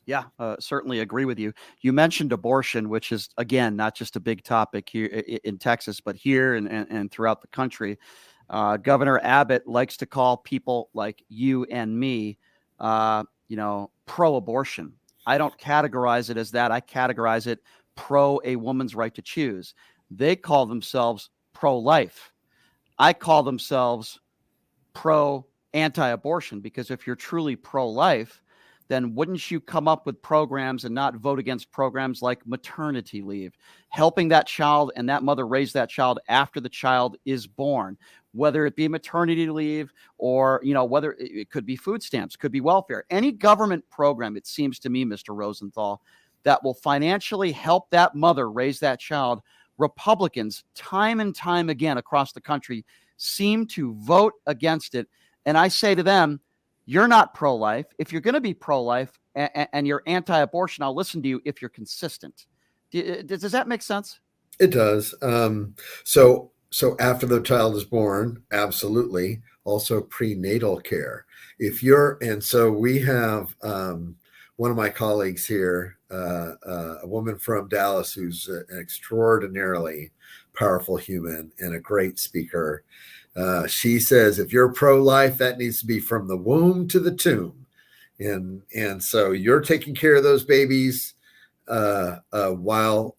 Yeah, certainly agree with you. You mentioned abortion, which is, again, not just a big topic here in Texas, but here and throughout the country. Governor Abbott likes to call people like you and me, pro-abortion. I don't categorize it as that. I categorize it pro a woman's right to choose. They call themselves pro-life. I call themselves pro-anti-abortion, because if you're truly pro-life, then wouldn't you come up with programs and not vote against programs like maternity leave, helping that child and that mother raise that child after the child is born, whether it be maternity leave or, whether it could be food stamps, could be welfare, any government program, it seems to me, Mr. Rosenthal, that will financially help that mother raise that child. Republicans, time and time again across the country, seem to vote against it. And I say to them, you're not pro-life. If you're going to be pro-life and you're anti-abortion, I'll listen to you if you're consistent. Does that make sense? It does. So So after the child is born, absolutely. Also prenatal care. And so we have one of my colleagues here, a woman from Dallas who's an extraordinarily powerful human and a great speaker. She says, if you're pro-life, that needs to be from the womb to the tomb. And so you're taking care of those babies while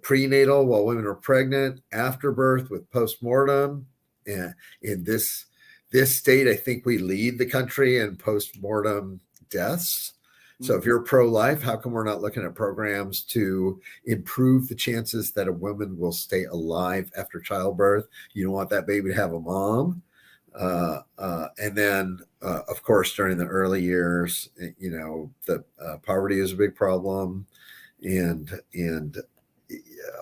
prenatal, while women are pregnant, after birth, with postmortem. And in this state, I think we lead the country in postmortem deaths. So if you're pro-life, how come we're not looking at programs to improve the chances that a woman will stay alive after childbirth? You don't want that baby to have a mom. And then, of course, during the early years, the poverty is a big problem, and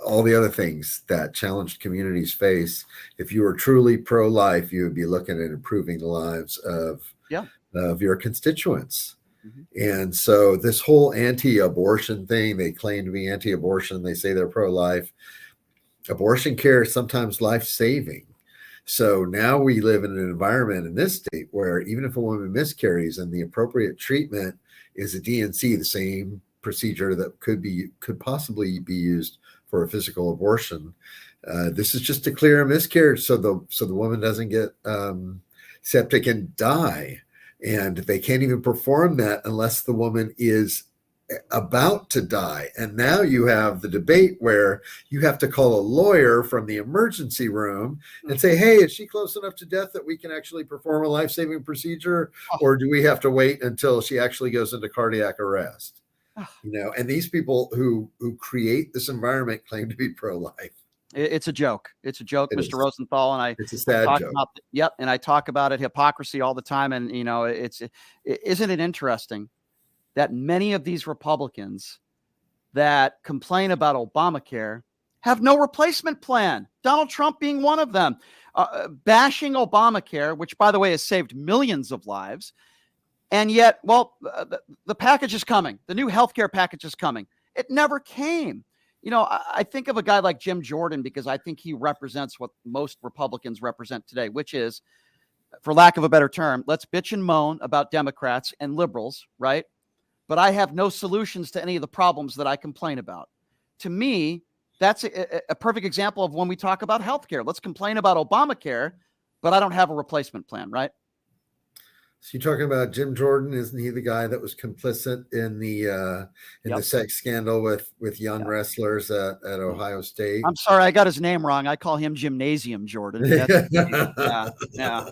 all the other things that challenged communities face. If you were truly pro-life, you would be looking at improving the lives of your constituents. And so this whole anti-abortion thing, they claim to be anti-abortion. They say they're pro-life. Abortion care is sometimes life-saving. So now we live in an environment in this state where even if a woman miscarries and the appropriate treatment is a DNC, the same procedure that could possibly be used for a physical abortion, this is just to clear a miscarriage so the woman doesn't get septic and die. And they can't even perform that unless the woman is about to die. And now you have the debate where you have to call a lawyer from the emergency room and say, hey, is she close enough to death that we can actually perform a life-saving procedure? Or do we have to wait until she actually goes into cardiac arrest? And these people who create this environment claim to be pro-life. It's a joke. It's a joke, Mr. Rosenthal. And it's a sad joke. And I talk about it, hypocrisy, all the time. And, isn't it interesting that many of these Republicans that complain about Obamacare have no replacement plan? Donald Trump being one of them, bashing Obamacare, which, by the way, has saved millions of lives. And yet, the package is coming. The new healthcare package is coming. It never came. I think of a guy like Jim Jordan because I think he represents what most Republicans represent today, which is, for lack of a better term, let's bitch and moan about Democrats and liberals, right? But I have no solutions to any of the problems that I complain about. To me, that's a perfect example of when we talk about healthcare. Let's complain about Obamacare, but I don't have a replacement plan, right? So you're talking about Jim Jordan? Isn't he the guy that was complicit in the the sex scandal with young wrestlers at Ohio State? I'm sorry, I got his name wrong. I call him Gymnasium Jordan. Yeah.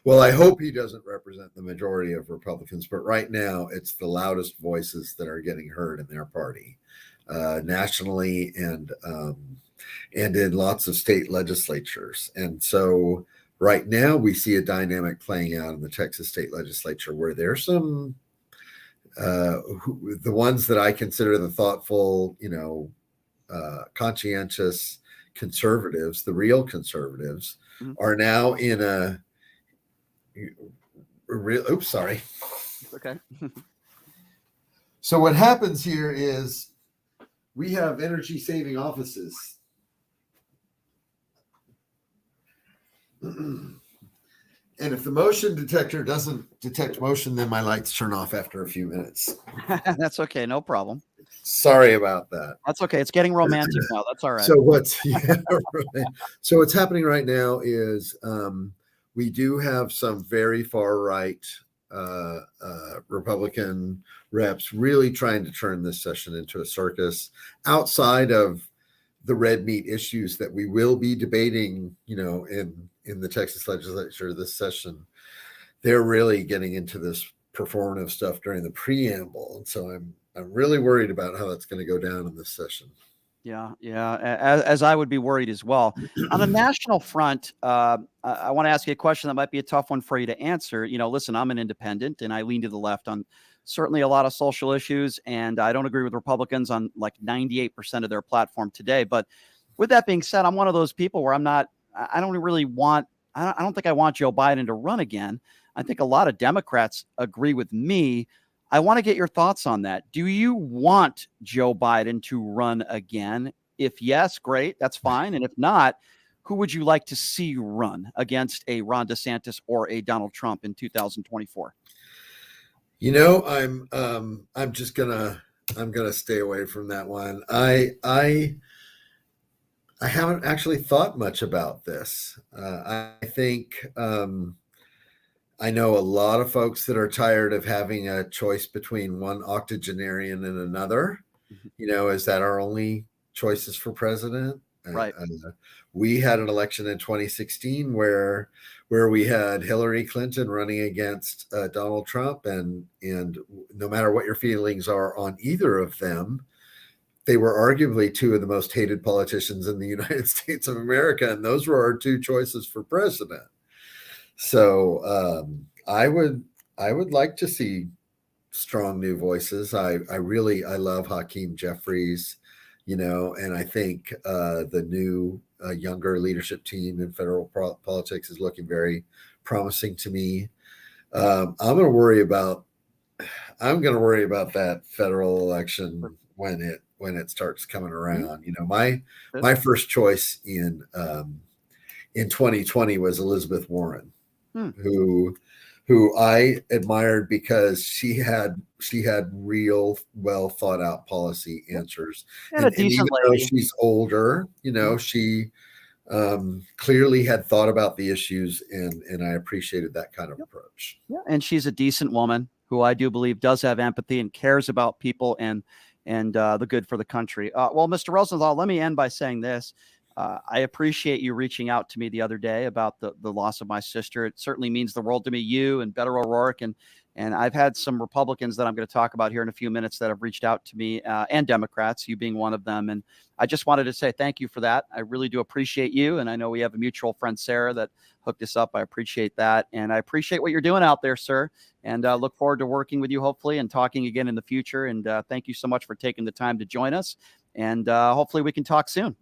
Well, I hope he doesn't represent the majority of Republicans, but right now it's the loudest voices that are getting heard in their party, nationally and in lots of state legislatures. And so right now, we see a dynamic playing out in the Texas state legislature where there's some, the ones that I consider the thoughtful, conscientious conservatives, the real conservatives, are now in a real. Oops, sorry. Okay. So what happens here is we have energy saving offices. And if the motion detector doesn't detect motion, then my lights turn off after a few minutes. That's okay. No problem. Sorry about that. That's okay. It's getting romantic now. That's all right. So what's happening right now is we do have some very far right Republican reps really trying to turn this session into a circus outside of the red meat issues that we will be debating, in the Texas legislature this session. They're really getting into this performative stuff during the preamble. And so I'm really worried about how that's going to go down in this session. Yeah. As I would be worried as well. On the national front, I want to ask you a question that might be a tough one for you to answer. Listen, I'm an independent and I lean to the left on certainly a lot of social issues, and I don't agree with Republicans on like 98% of their platform today. But with that being said, I'm one of those people where I don't think I want Joe Biden to run again. I think a lot of Democrats agree with me. I want to get your thoughts on that. Do you want Joe Biden to run again? If yes, great, that's fine. And if not, who would you like to see run against a Ron DeSantis or a Donald Trump in 2024? I'm just gonna stay away from that one. I haven't actually thought much about this. I think I know a lot of folks that are tired of having a choice between one octogenarian and another. Is that our only choices for president? Right. We had an election in 2016 where we had Hillary Clinton running against Donald Trump, and no matter what your feelings are on either of them, they were arguably two of the most hated politicians in the United States of America, and those were our two choices for president. So I would like to see strong new voices. I love Hakeem Jeffries, and I think the new younger leadership team in federal politics is looking very promising to me. I'm going to worry about that federal election when it starts coming around. My first choice in 2020 was Elizabeth Warren, who I admired because she had real well thought out policy answers. And a decent even lady. Though she's older, she clearly had thought about the issues, and I appreciated that kind of approach. Yeah, and she's a decent woman who I do believe does have empathy and cares about people and the good for the country. Well, Mr. Rosenthal, let me end by saying this. I appreciate you reaching out to me the other day about the loss of my sister. It certainly means the world to me, you and Beto O'Rourke. And I've had some Republicans that I'm going to talk about here in a few minutes that have reached out to me, and Democrats, you being one of them. And I just wanted to say thank you for that. I really do appreciate you. And I know we have a mutual friend, Sarah, that hooked us up. I appreciate that. And I appreciate what you're doing out there, sir. And look forward to working with you, hopefully, and talking again in the future. And thank you so much for taking the time to join us. And hopefully we can talk soon.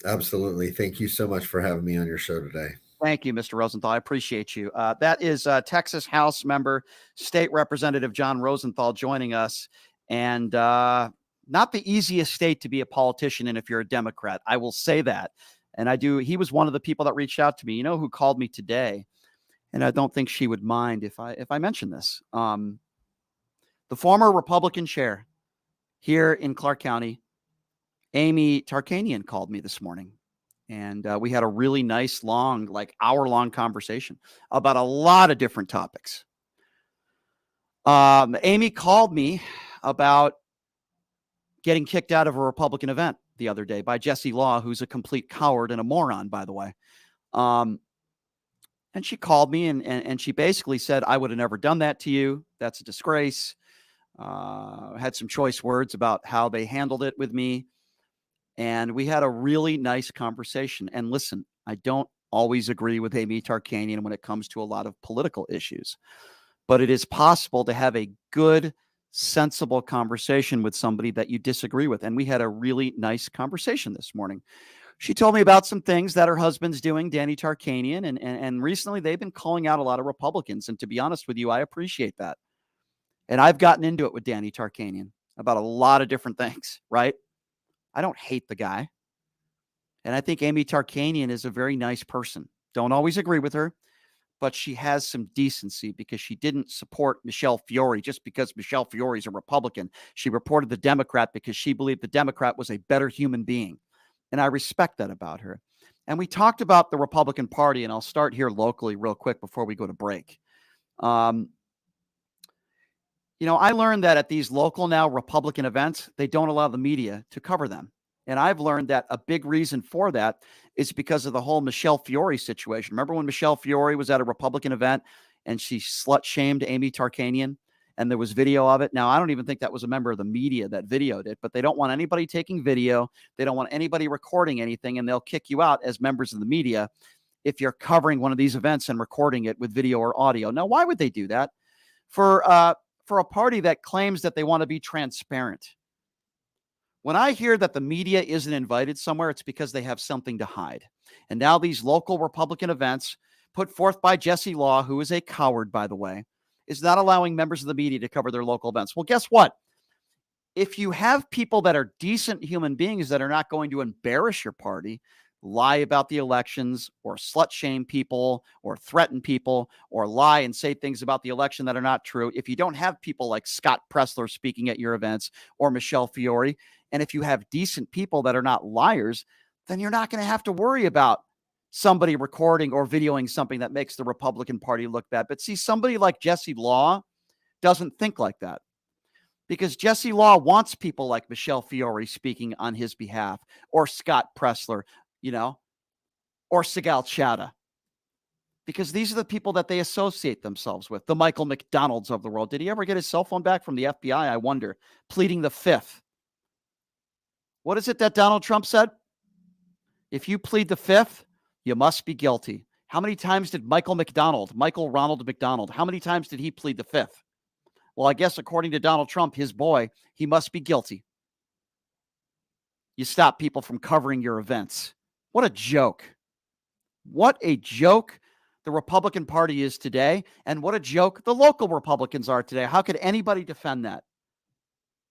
Absolutely. Thank you so much for having me on your show today. Thank you, Mr. Rosenthal. I appreciate you. That is Texas House member, State Representative John Rosenthal joining us. And not the easiest state to be a politician in if you're a Democrat. I will say that. And I do. He was one of the people that reached out to me, who called me today. And I don't think she would mind if I mention this. The former Republican chair here in Clark County, Amy Tarkanian, called me this morning. And we had a really nice, long, hour-long conversation about a lot of different topics. Amy called me about getting kicked out of a Republican event the other day by Jesse Law, who's a complete coward and a moron, by the way. And she called me and she basically said, I would have never done that to you. That's a disgrace. Had some choice words about how they handled it with me. And we had a really nice conversation. And listen, I don't always agree with Amy Tarkanian when it comes to a lot of political issues, but it is possible to have a good, sensible conversation with somebody that you disagree with. And we had a really nice conversation this morning. She told me about some things that her husband's doing, Danny Tarkanian, and recently they've been calling out a lot of Republicans. And to be honest with you, I appreciate that. And I've gotten into it with Danny Tarkanian about a lot of different things, right? I don't hate the guy. And I think Amy Tarkanian is a very nice person. Don't always agree with her, but she has some decency because she didn't support Michelle Fiore just because Michelle Fiore is a Republican. She reported the Democrat because she believed the Democrat was a better human being. And I respect that about her. And we talked about the Republican Party, and I'll start here locally real quick before we go to break. I learned that at these local now Republican events, they don't allow the media to cover them. And I've learned that a big reason for that is because of the whole Michelle Fiore situation. Remember when Michelle Fiore was at a Republican event and she slut-shamed Amy Tarkanian and there was video of it? Now, I don't even think that was a member of the media that videoed it, but they don't want anybody taking video. They don't want anybody recording anything, and they'll kick you out as members of the media if you're covering one of these events and recording it with video or audio. Now, why would they do that? For a party that claims that they want to be transparent. When I hear that the media isn't invited somewhere, it's because they have something to hide. And now these local Republican events put forth by Jesse Law, who is a coward, by the way, is not allowing members of the media to cover their local events. Well, guess what? if you have people that are decent human beings that are not going to embarrass your party, lie about the elections or slut shame people or threaten people or lie and say things about the election that are not true, if you don't have people like Scott Pressler speaking at your events or Michelle Fiore, and if you have decent people that are not liars, then you're not going to have to worry about somebody recording or videoing something that makes the Republican Party look bad. But see, somebody like Jesse Law doesn't think like that, because Jesse Law wants people like Michelle Fiore speaking on his behalf, or Scott Pressler, or Sigal Chattah, because these are the people that they associate themselves with, the Michael McDonalds of the world. Did he ever get his cell phone back from the FBI? I wonder. Pleading the fifth. What is it that Donald Trump said? If you plead the fifth, you must be guilty. How many times did Michael Ronald McDonald, how many times did he plead the fifth? Well, I guess according to Donald Trump, his boy, he must be guilty. You stop people from covering your events. What a joke. What a joke the Republican Party is today, and what a joke the local Republicans are today. How could anybody defend that?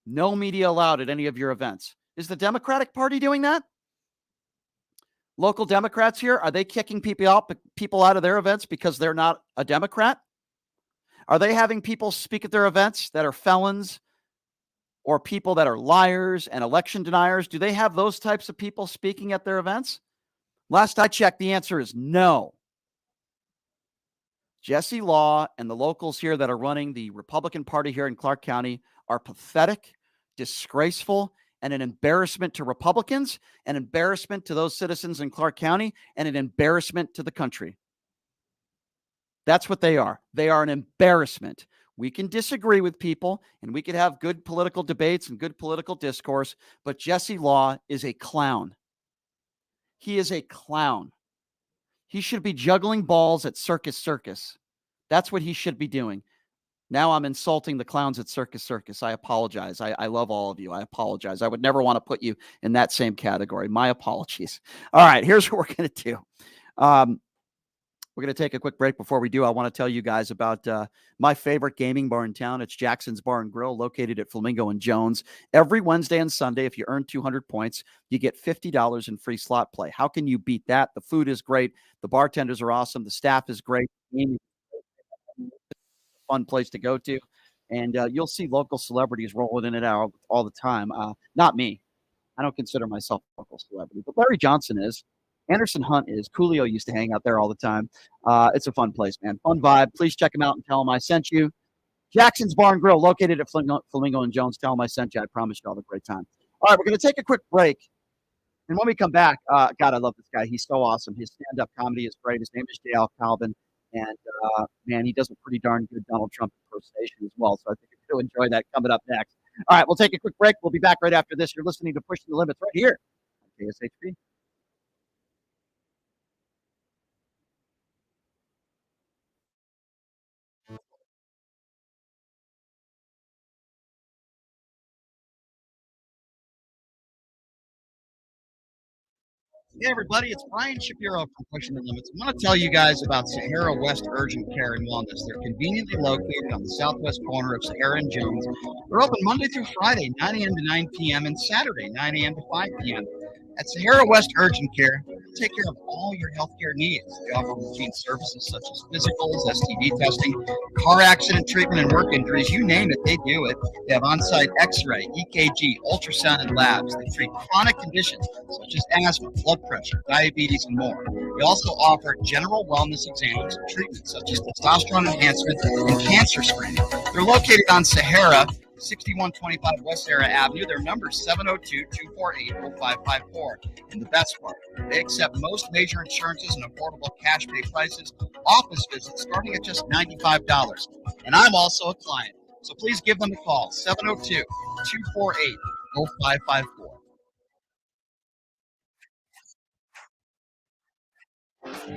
No media allowed at any of your events. Is the Democratic Party doing that? Local Democrats here, are they kicking people out of their events because they're not a Democrat? Are they having people speak at their events that are felons or people that are liars and election deniers? Do they have those types of people speaking at their events? Last I checked, the answer is no. Jesse Law and the locals here that are running the Republican Party here in Clark County are pathetic, disgraceful, and an embarrassment to Republicans, an embarrassment to those citizens in Clark County, and an embarrassment to the country. That's what they are. They are an embarrassment. We can disagree with people, and we can have good political debates and good political discourse, but Jesse Law is a clown. He is a clown. He should be juggling balls at Circus Circus. That's what he should be doing. Now I'm insulting the clowns at Circus Circus. I apologize. I love all of you. I apologize. I would never want to put you in that same category. My apologies. All right, here's what we're going to do. We're going to take a quick break. Before we do, I want to tell you guys about my favorite gaming bar in town. It's Jackson's Bar and Grill, located at Flamingo and Jones. Every Wednesday and Sunday, if you earn 200 points, you get $50 in free slot play. How can you beat that? The food is great. The bartenders are awesome. The staff is great. Fun place to go to. And you'll see local celebrities rolling in and out all the time. Not me. I don't consider myself a local celebrity, but Larry Johnson is. Anderson Hunt is. Coolio used to hang out there all the time. It's a fun place, man. Fun vibe. Please check them out and tell them I sent you. Jackson's Bar and Grill, located at Flamingo and Jones. Tell them I sent you. I promise you all a great time. All right, we're going to take a quick break. And when we come back, God, I love this guy. He's so awesome. His stand-up comedy is great. His name is J.L. Calvin. And, man, he does a pretty darn good Donald Trump impersonation as well. So I think you'll enjoy that coming up next. All right, we'll take a quick break. We'll be back right after this. You're listening to Pushing the Limits right here on KSHP. Hey everybody, it's Brian Shapiro from Pushing the Limits. I want to tell you guys about Sahara West Urgent Care and Wellness. They're conveniently located on the southwest corner of Sahara and Jones. They're open Monday through Friday, 9 a.m. to 9 p.m. and Saturday, 9 a.m. to 5 p.m. At Sahara West Urgent Care, they take care of all your healthcare needs. They offer routine services such as physicals, STD testing, car accident treatment, and work injuries. You name it, they do it. They have on-site X-ray, EKG, ultrasound, and labs. They treat chronic conditions such as asthma, blood pressure, diabetes, and more. They also offer general wellness exams and treatments such as testosterone enhancement and cancer screening. They're located on Sahara, 6125 West Sahara Avenue. Their number is 702-248-0554. And the best part, they accept most major insurances and affordable cash pay prices, office visits starting at just $95. And I'm also a client. So please give them a call, 702-248-0554.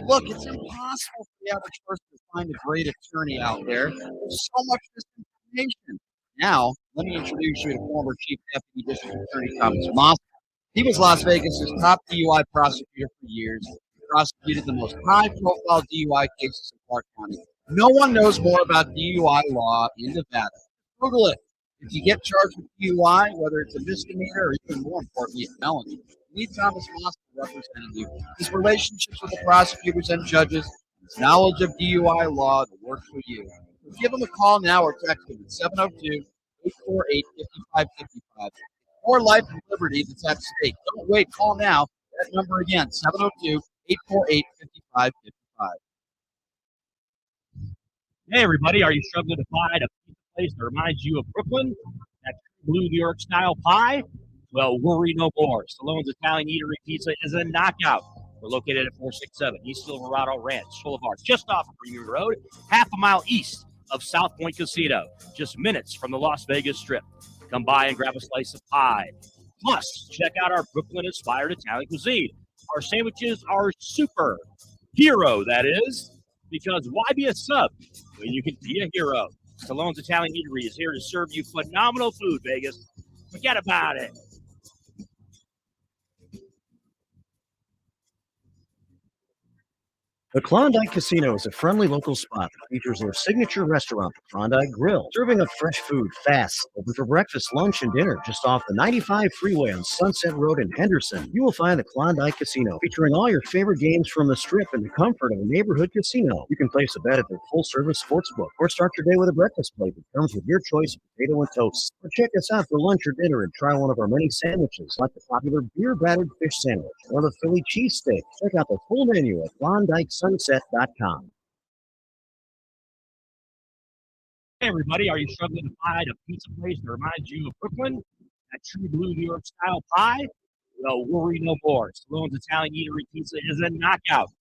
Look, it's impossible for the average person to find a great attorney out there. There's so much misinformation. Now, let me introduce you to former Chief Deputy District Attorney Thomas Moss. He was Las Vegas's top DUI prosecutor for years. He prosecuted the most high-profile DUI cases in Clark County. No one knows more about DUI law in Nevada. Google it. If you get charged with DUI, whether it's a misdemeanor or even more importantly, a felony, you need Thomas Moss representing you. His relationships with the prosecutors and judges, his knowledge of DUI law to work for you. Give him a call now or text him at 702-848-5555. More life and liberty that's at stake. Don't wait. Call now. That number again, 702-848-5555. Hey, everybody, are you struggling to find a pizza place that reminds you of Brooklyn? That blue New York style pie? Well, worry no more. Stallone's Italian Eatery Pizza is a knockout. We're located at 467 East Silverado Ranch Boulevard, just off of Premium Road, half a mile east of South Point Casino, just minutes from the Las Vegas Strip. Come by and grab a slice of pie. Plus, check out our Brooklyn-inspired Italian cuisine. Our sandwiches are super hero, that is, because why be a sub when you can be a hero? Stallone's Italian Eatery is here to serve you phenomenal food, Vegas. Forget about it. The Klondike Casino is a friendly local spot that features their signature restaurant, the Klondike Grill, serving up fresh food fast. Open for breakfast, lunch, and dinner just off the 95 freeway on Sunset Road in Henderson. You will find the Klondike Casino, featuring all your favorite games from the Strip in the comfort of a neighborhood casino. You can place a bet at their full-service sports book or start your day with a breakfast plate that comes with your choice of potato and toast. Or check us out for lunch or dinner and try one of our many sandwiches, like the popular beer-battered fish sandwich or the Philly cheesesteak. Check out the full menu at KlondikeSunset.com. Hey, everybody, are you struggling to find a pizza place that reminds you of Brooklyn? That true blue New York style pie? Well, worry no more. Stallone's Italian Eatery Pizza is a knockout.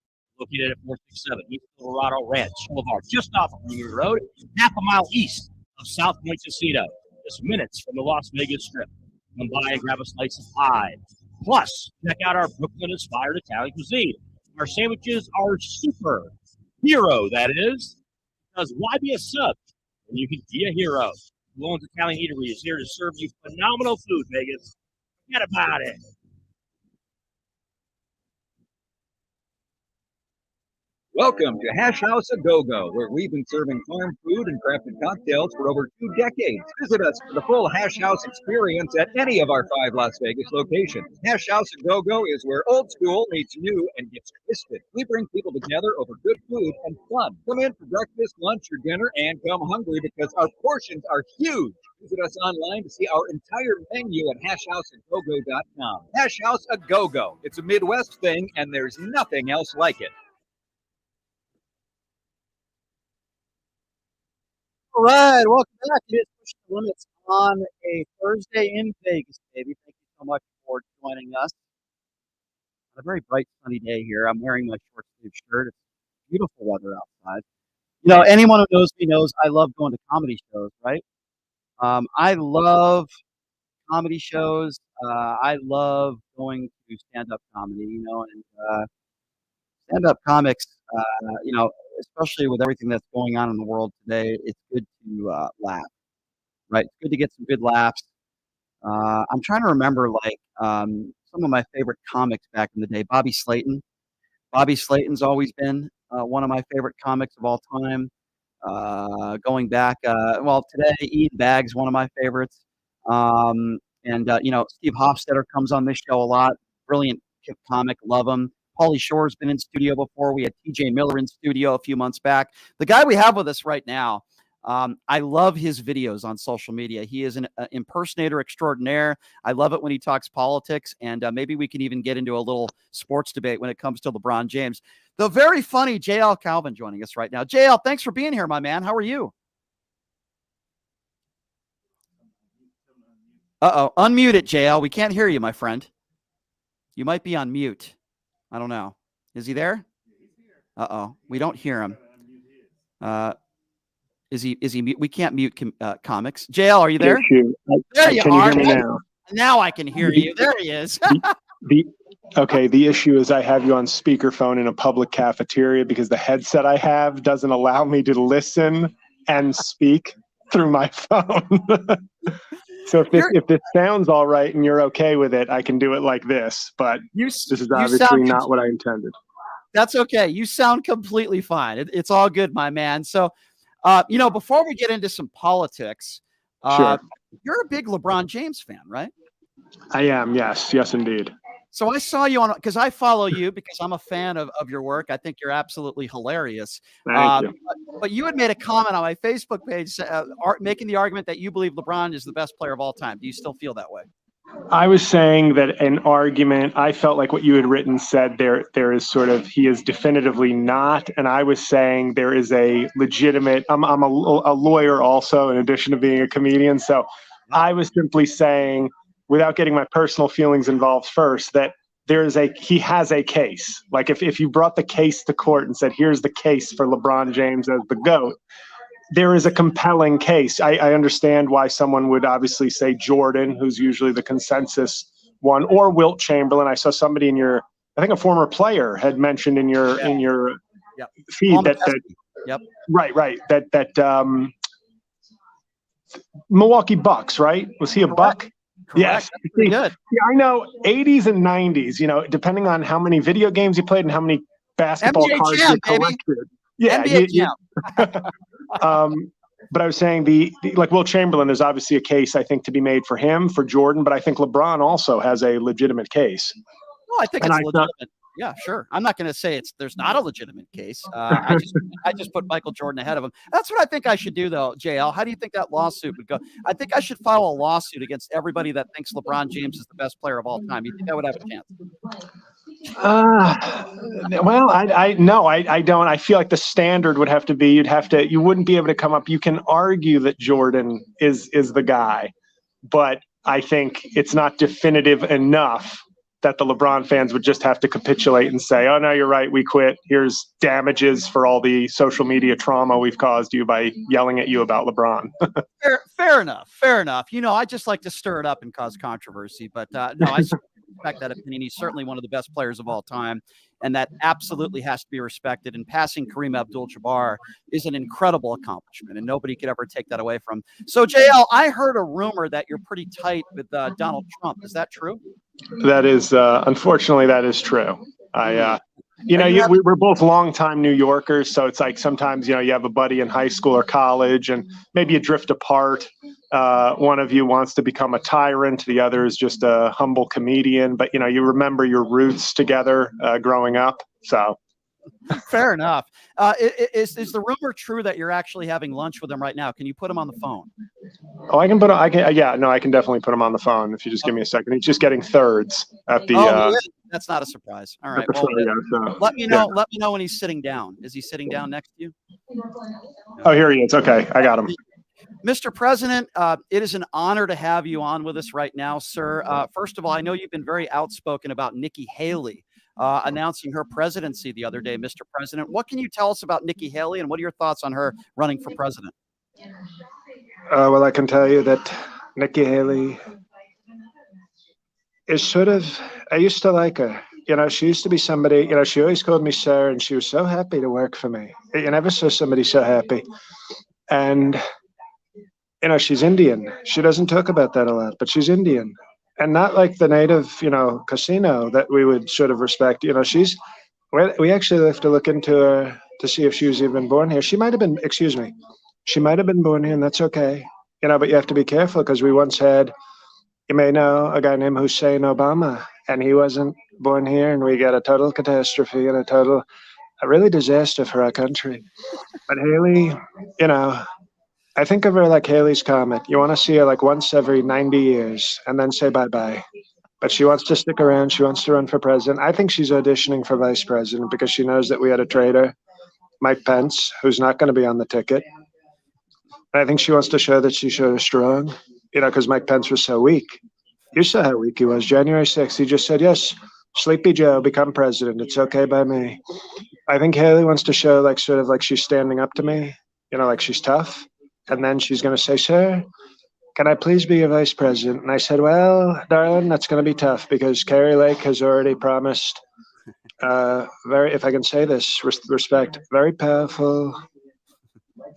Located at 467 East Colorado Ranch Boulevard, just off of Premium Road, half a mile east of South Point Casino, just minutes from the Las Vegas Strip. Come by and grab a slice of pie. Plus, check out our Brooklyn-inspired Italian cuisine. Our sandwiches are super hero, that is, because why be a sub when you can be a hero? Stallone's Italian Eatery is here to serve you phenomenal food, Vegas. Forget about it. Welcome to Hash House A Go-Go, where we've been serving farm food and crafted cocktails for over 2 decades. Visit us for the full Hash House experience at any of our 5 Las Vegas locations. Hash House A Go-Go is where old school meets new and gets twisted. We bring people together over good food and fun. Come in for breakfast, lunch, or dinner, and come hungry because our portions are huge. Visit us online to see our entire menu at hashhouseagogo.com. Hash House A Go-Go. It's a Midwest thing, and there's nothing else like it. All right, welcome back. It is Pushing the Limits on a Thursday in Vegas, baby. Thank you so much for joining us. On a very bright, sunny day here. I'm wearing my short sleeve shirt. It's beautiful weather outside. You know, anyone who knows me knows I love going to comedy shows, right? I love comedy shows. I love going to stand-up comedy, you know, and stand-up comics, you know, especially with everything that's going on in the world today, it's good to laugh, right? It's good to get some good laughs. I'm trying to remember, like, some of my favorite comics back in the day. Bobby Slayton. Bobby Slayton's always been one of my favorite comics of all time. Going back, well, today, Ian Baggs, one of my favorites. And, you know, Steve Hofstetter comes on this show a lot. Brilliant comic, love him. Pauly Shore's been in studio before. We had TJ Miller in studio a few months back. The guy we have with us right now, I love his videos on social media. He is an impersonator extraordinaire. I love it when he talks politics, and maybe we can even get into a little sports debate when it comes to LeBron James. The very funny JL Calvin joining us right now. JL, thanks for being here, my man. How are you? Uh-oh. Unmute it, JL. We can't hear you, my friend. You might be on mute. I don't know. Is he there? Uh-oh. We don't hear him. Is he mute? We can't mute comics. JL, are you there? There you are. Can you hear me now? Now I can hear you. There he is. Okay, the issue is I have you on speakerphone in a public cafeteria because the headset I have doesn't allow me to listen and speak through my phone. So if this sounds all right and you're okay with it, I can do it like this. But this is obviously not what I intended. That's okay. You sound completely fine. It's all good, my man. So, you know, before we get into some politics, Sure. You're a big LeBron James fan, right? I am. Yes, indeed. So I saw you on, because I follow you because I'm a fan of your work. I think you're absolutely hilarious. Thank you. But you had made a comment on my Facebook page making the argument that you believe LeBron is the best player of all time. Do you still feel that way? I was saying that an argument, I felt like what you had written said there is sort of, he is definitively not. And I was saying there is a legitimate, I'm a lawyer also, in addition to being a comedian. So I was simply saying, without getting my personal feelings involved first, that he has a case. Like if you brought the case to court and said, here's the case for LeBron James as the GOAT, there is a compelling case. I understand why someone would obviously say Jordan, who's usually the consensus one, or Wilt Chamberlain. I saw somebody I think a former player had mentioned in your feed that right. That Milwaukee Bucks, right? Was he a Buck? Yes. Pretty good. Yeah, I know 80s and 90s, depending on how many video games you played and how many basketball NBA cards champ, you collected. baby. Yeah. NBA champ. But I was saying like Wilt Chamberlain, there's obviously a case, I think, to be made for him, for Jordan, but I think LeBron also has a legitimate case. No, I think it's legitimate. Yeah, sure. I'm not going to say there's not a legitimate case. I just put Michael Jordan ahead of him. That's what I think I should do, though, JL. How do you think that lawsuit would go? I think I should file a lawsuit against everybody that thinks LeBron James is the best player of all time. You think I would have a chance? Well, I don't. I feel like the standard would have to be, you wouldn't be able to come up. You can argue that Jordan is the guy, but I think it's not definitive enough that the LeBron fans would just have to capitulate and say, oh, no, you're right, we quit. Here's damages for all the social media trauma we've caused you by yelling at you about LeBron. Fair enough. I just like to stir it up and cause controversy. But no, I respect that opinion. He's certainly one of the best players of all time, and that absolutely has to be respected. And passing Kareem Abdul-Jabbar is an incredible accomplishment, and nobody could ever take that away from him. So, JL, I heard a rumor that you're pretty tight with Donald Trump. Is that true? That is, unfortunately, that is true. We're both longtime New Yorkers, so it's like sometimes, you have a buddy in high school or college, and maybe you drift apart. One of you wants to become a tyrant, the other is just a humble comedian, but you remember your roots together growing up. So fair enough. Is the rumor true that you're actually having lunch with him right now? Can you put him on the phone? Oh, I can definitely put him on the phone if you just give me a second. He's just getting thirds at the. That's not a surprise. All right. Well, let me know. Let me know when he's sitting down. Is he sitting down next to you? Oh, here he is. Okay, I got him. Mr. President, it is an honor to have you on with us right now, sir. First of all, I know you've been very outspoken about Nikki Haley announcing her presidency the other day, Mr. President. What can you tell us about Nikki Haley, and what are your thoughts on her running for president? Well, I can tell you that Nikki Haley is I used to like her. She used to be somebody, she always called me sir, and she was so happy to work for me. You never saw somebody so happy. And, she's Indian. She doesn't talk about that a lot, but she's Indian. And not like the native, casino that we would sort of respect. We actually have to look into her to see if she was even born here. She might have been born here, and that's okay. But you have to be careful, because we once had, you may know, a guy named Hussein Obama, and he wasn't born here, and we got a total catastrophe and a really disaster for our country. But Haley, I think of her like Haley's Comet. You want to see her like once every 90 years and then say bye-bye. But she wants to stick around. She wants to run for president. I think she's auditioning for vice president because she knows that we had a traitor, Mike Pence, who's not going to be on the ticket. And I think she wants to show that she's sort of strong, because Mike Pence was so weak. You saw how weak he was. January 6th, he just said, yes, Sleepy Joe, become president. It's okay by me. I think Haley wants to show like she's standing up to me, like she's tough. And then she's going to say, sir, can I please be your vice president? And I said, well, darling, that's going to be tough, because Kari Lake has already promised if I can say this, respect, very powerful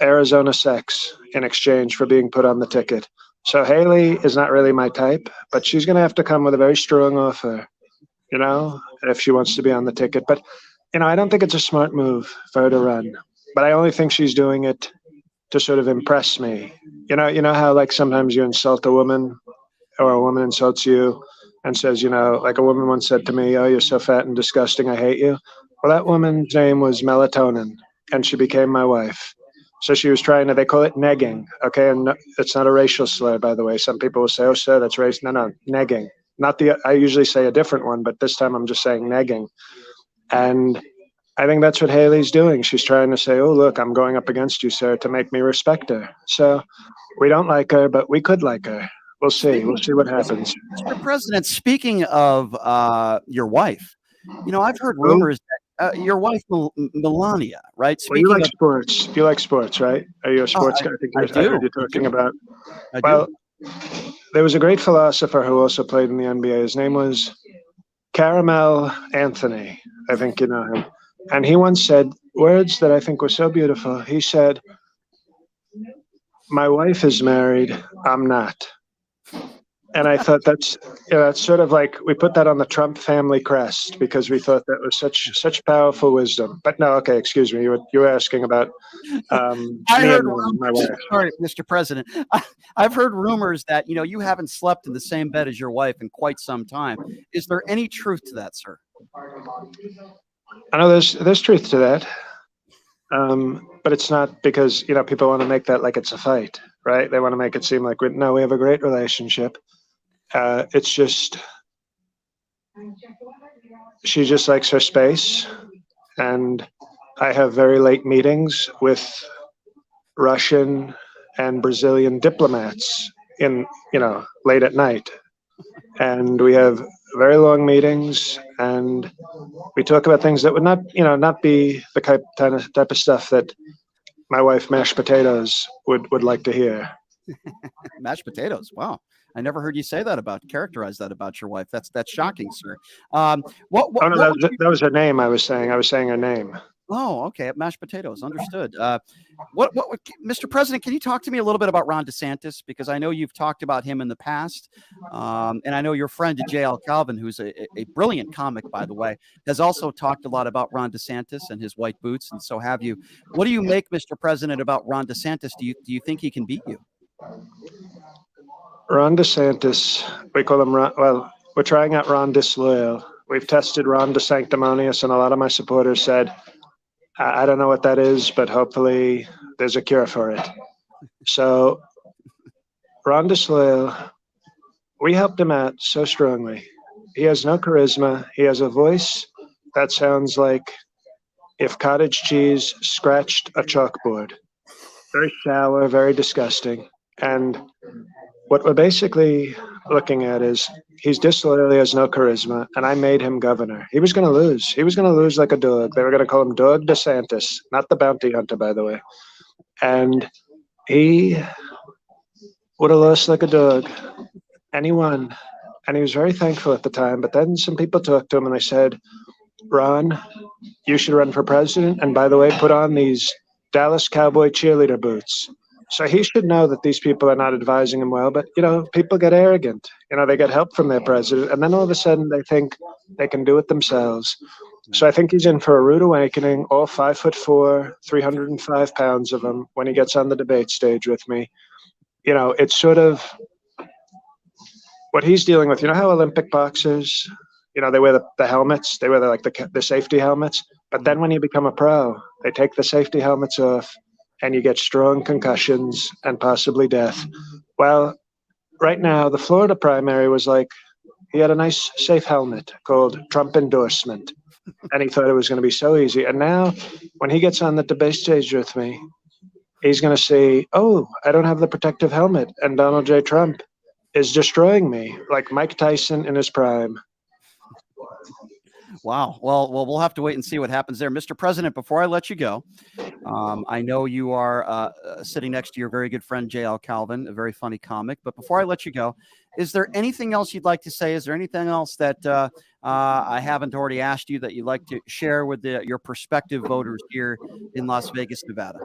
Arizona sex in exchange for being put on the ticket. So Haley is not really my type, but she's going to have to come with a very strong offer, if she wants to be on the ticket. But, I don't think it's a smart move for her to run. But I only think she's doing it to sort of impress me. You know how like sometimes you insult a woman or a woman insults you and says, like a woman once said to me, "Oh, you're so fat and disgusting, I hate you." Well, that woman's name was Melatonin, and she became my wife. So she was they call it negging, okay? And it's not a racial slur, by the way. Some people will say, "Oh, sir, that's race." No, negging. I usually say a different one, but this time I'm just saying negging. And I think that's what Haley's doing. She's trying to say, "Oh, look, I'm going up against you, sir," to make me respect her. So we don't like her, but we could like her. We'll see. We'll see what happens. Mr. President, speaking of your wife, I've heard rumors that your wife, Melania, right? Well, you Speaking like of sports. You like sports, right? Are you a sports guy? I heard you talking about. Well, there was a great philosopher who also played in the NBA. His name was Caramel Anthony. I think you know him. And he once said words that I think were so beautiful. He said, "My wife is married. I'm not." And I thought that's sort of like we put that on the Trump family crest because we thought that was such powerful wisdom. But no, okay, excuse me. You were asking about I me heard and my wife. Sorry, Mr. President. I've heard rumors that you haven't slept in the same bed as your wife in quite some time. Is there any truth to that, sir? I know there's truth to that, but it's not because people want to make that like it's a fight, right? They want to make it seem like we have a great relationship. It's just she just likes her space, and I have very late meetings with Russian and Brazilian diplomats in late at night, and we have very long meetings, and we talk about things that would not be the type of stuff that my wife mashed potatoes would like to hear. Mashed potatoes. Wow. I never heard you characterize that about your wife. That's shocking, sir. That was her name. I was saying her name. Oh, okay. Mashed potatoes. Understood. Mr. President, can you talk to me a little bit about Ron DeSantis? Because I know you've talked about him in the past. And I know your friend, JL Calvin, who's a brilliant comic, by the way, has also talked a lot about Ron DeSantis and his white boots. And so have you. What do you make, Mr. President, about Ron DeSantis? Do you think he can beat you? Ron DeSantis, we call him Ron. Well, we're trying out Ron Disloyal. We've tested Ron DeSanctimonious, and a lot of my supporters said, I don't know what that is, but hopefully there's a cure for it. So Ron Disloyal, we helped him out so strongly. He has no charisma. He has a voice that sounds like if cottage cheese scratched a chalkboard. Very sour, very disgusting. And what we're basically looking at is he's disloyal, he has no charisma, and I made him governor. He was going to lose. He was going to lose like a dog. They were going to call him Dog DeSantis, not the bounty hunter, by the way. And he would have lost like a dog. And he won. And he was very thankful at the time. But then some people talked to him and they said, "Ron, you should run for president. And by the way, put on these Dallas Cowboy cheerleader boots." So he should know that these people are not advising him well, but people get arrogant. They get help from their president, and then all of a sudden they think they can do it themselves. So I think he's in for a rude awakening. All 5'4", 305 pounds of him when he gets on the debate stage with me. It's sort of what he's dealing with. You know how Olympic boxers, they wear the helmets, they wear the safety helmets, but then when you become a pro, they take the safety helmets off. And you get strong concussions and possibly death. Well, right now, the Florida primary was like, he had a nice safe helmet called Trump endorsement. And he thought it was going to be so easy. And now, when he gets on the debate stage with me, he's going to say, "Oh, I don't have the protective helmet. And Donald J. Trump is destroying me like Mike Tyson in his prime." Wow. Well, we'll have to wait and see what happens there. Mr. President, before I let you go, I know you are sitting next to your very good friend, JL Calvin, a very funny comic. But before I let you go, is there anything else you'd like to say? Is there anything else that I haven't already asked you that you'd like to share with your prospective voters here in Las Vegas, Nevada?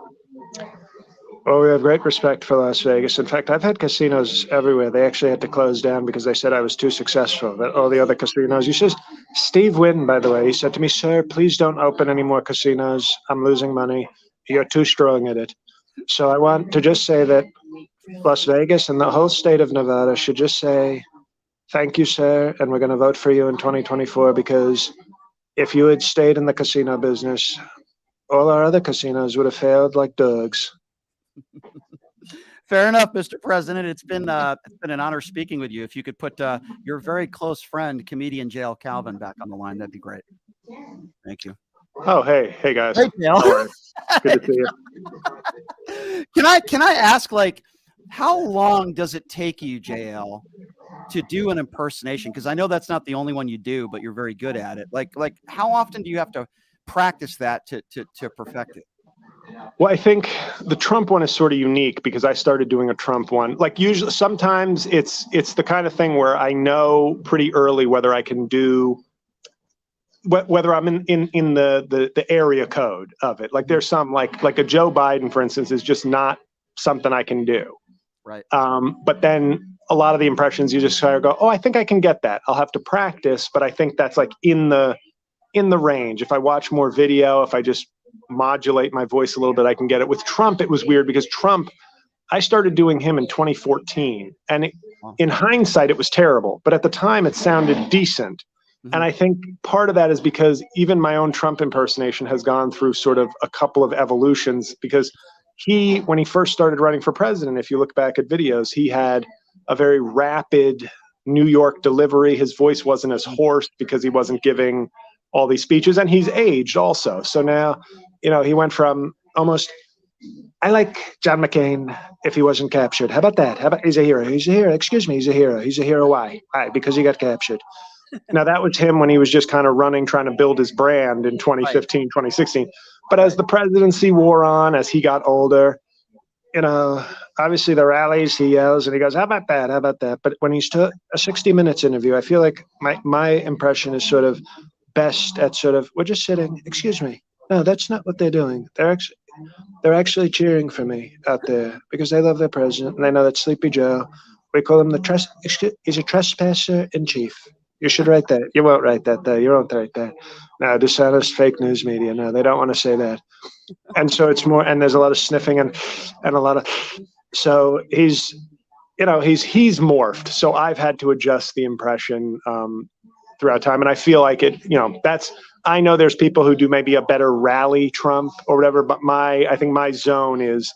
Well, we have great respect for Las Vegas. In fact, I've had casinos everywhere. They actually had to close down because they said I was too successful. That all the other casinos. He says, Steve Wynn, by the way, he said to me, "Sir, please don't open any more casinos. I'm losing money. You're too strong at it." So I want to just say that Las Vegas and the whole state of Nevada should just say, thank you, sir, and we're going to vote for you in 2024 because if you had stayed in the casino business, all our other casinos would have failed like dogs. Fair enough, Mr. President. It's been an honor speaking with you. If you could put your very close friend, comedian JL Calvin, back on the line, that'd be great. Thank you. Oh, hey guys. Hey, JL. Good to see you. Can I ask, like, how long does it take you, JL, to do an impersonation? Because I know that's not the only one you do, but you're very good at it. Like how often do you have to practice that to perfect it? Well, I think the Trump one is sort of unique because I started doing a Trump one. Like usually, sometimes it's the kind of thing where I know pretty early whether I can do, whether I'm in the area code of it. Like there's some like a Joe Biden, for instance, is just not something I can do. Right. But then a lot of the impressions you just kind of go, oh, I think I can get that. I'll have to practice, but I think that's like in the range. If I watch more video, if I just modulate my voice a little bit, I can get it. With Trump, it was weird because Trump, I started doing him in 2014, and in hindsight, it was terrible. But at the time, it sounded decent. Mm-hmm. And I think part of that is because even my own Trump impersonation has gone through sort of a couple of evolutions, because when he first started running for president, if you look back at videos, he had a very rapid New York delivery. His voice wasn't as hoarse because he wasn't giving all these speeches, and he's aged also. So now, he went from almost, I like John McCain if he wasn't captured. How about that? How about he's a hero? He's a hero. Excuse me, he's a hero. He's a hero. Why? Because he got captured. Now that was him when he was just kind of running, trying to build his brand in 2015, 2016. But as the presidency wore on, as he got older, obviously the rallies, he yells and he goes, how about that? How about that? But when he's to a 60 Minutes interview, I feel like my impression is sort of best at sort of, we're just sitting, excuse me. No, that's not what they're doing. They're actually cheering for me out there because they love their president and they know that Sleepy Joe, we call him he's a trespasser in chief. You should write that. You won't write that though. You won't write that. No, dishonest fake news media. No, they don't want to say that. And so it's more, and there's a lot of sniffing and a lot of, so he's morphed. So I've had to adjust the impression throughout time. And I feel like I know there's people who do maybe a better rally Trump or whatever, but I think my zone is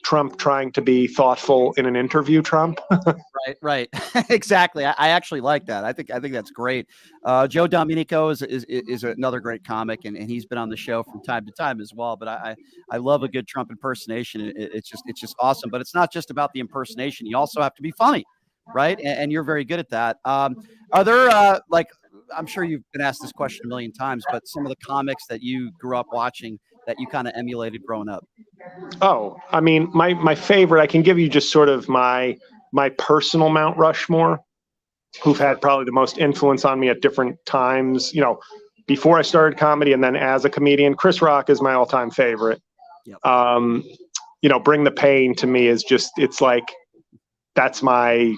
Trump trying to be thoughtful in an interview Trump. Right. Exactly. I actually like that. I think that's great. Joe Domenico is another great comic, and he's been on the show from time to time as well. But I love a good Trump impersonation. It's just awesome. But it's not just about the impersonation. You also have to be funny, right? And you're very good at that. Are there I'm sure you've been asked this question a million times, but some of the comics that you grew up watching that you kind of emulated growing up? Oh, I mean, my favorite, I can give you just sort of my personal Mount Rushmore, who've had probably the most influence on me at different times, before I started comedy and then as a comedian. Chris Rock is my all-time favorite. Yep. Bring the Pain to me is just, it's like, that's my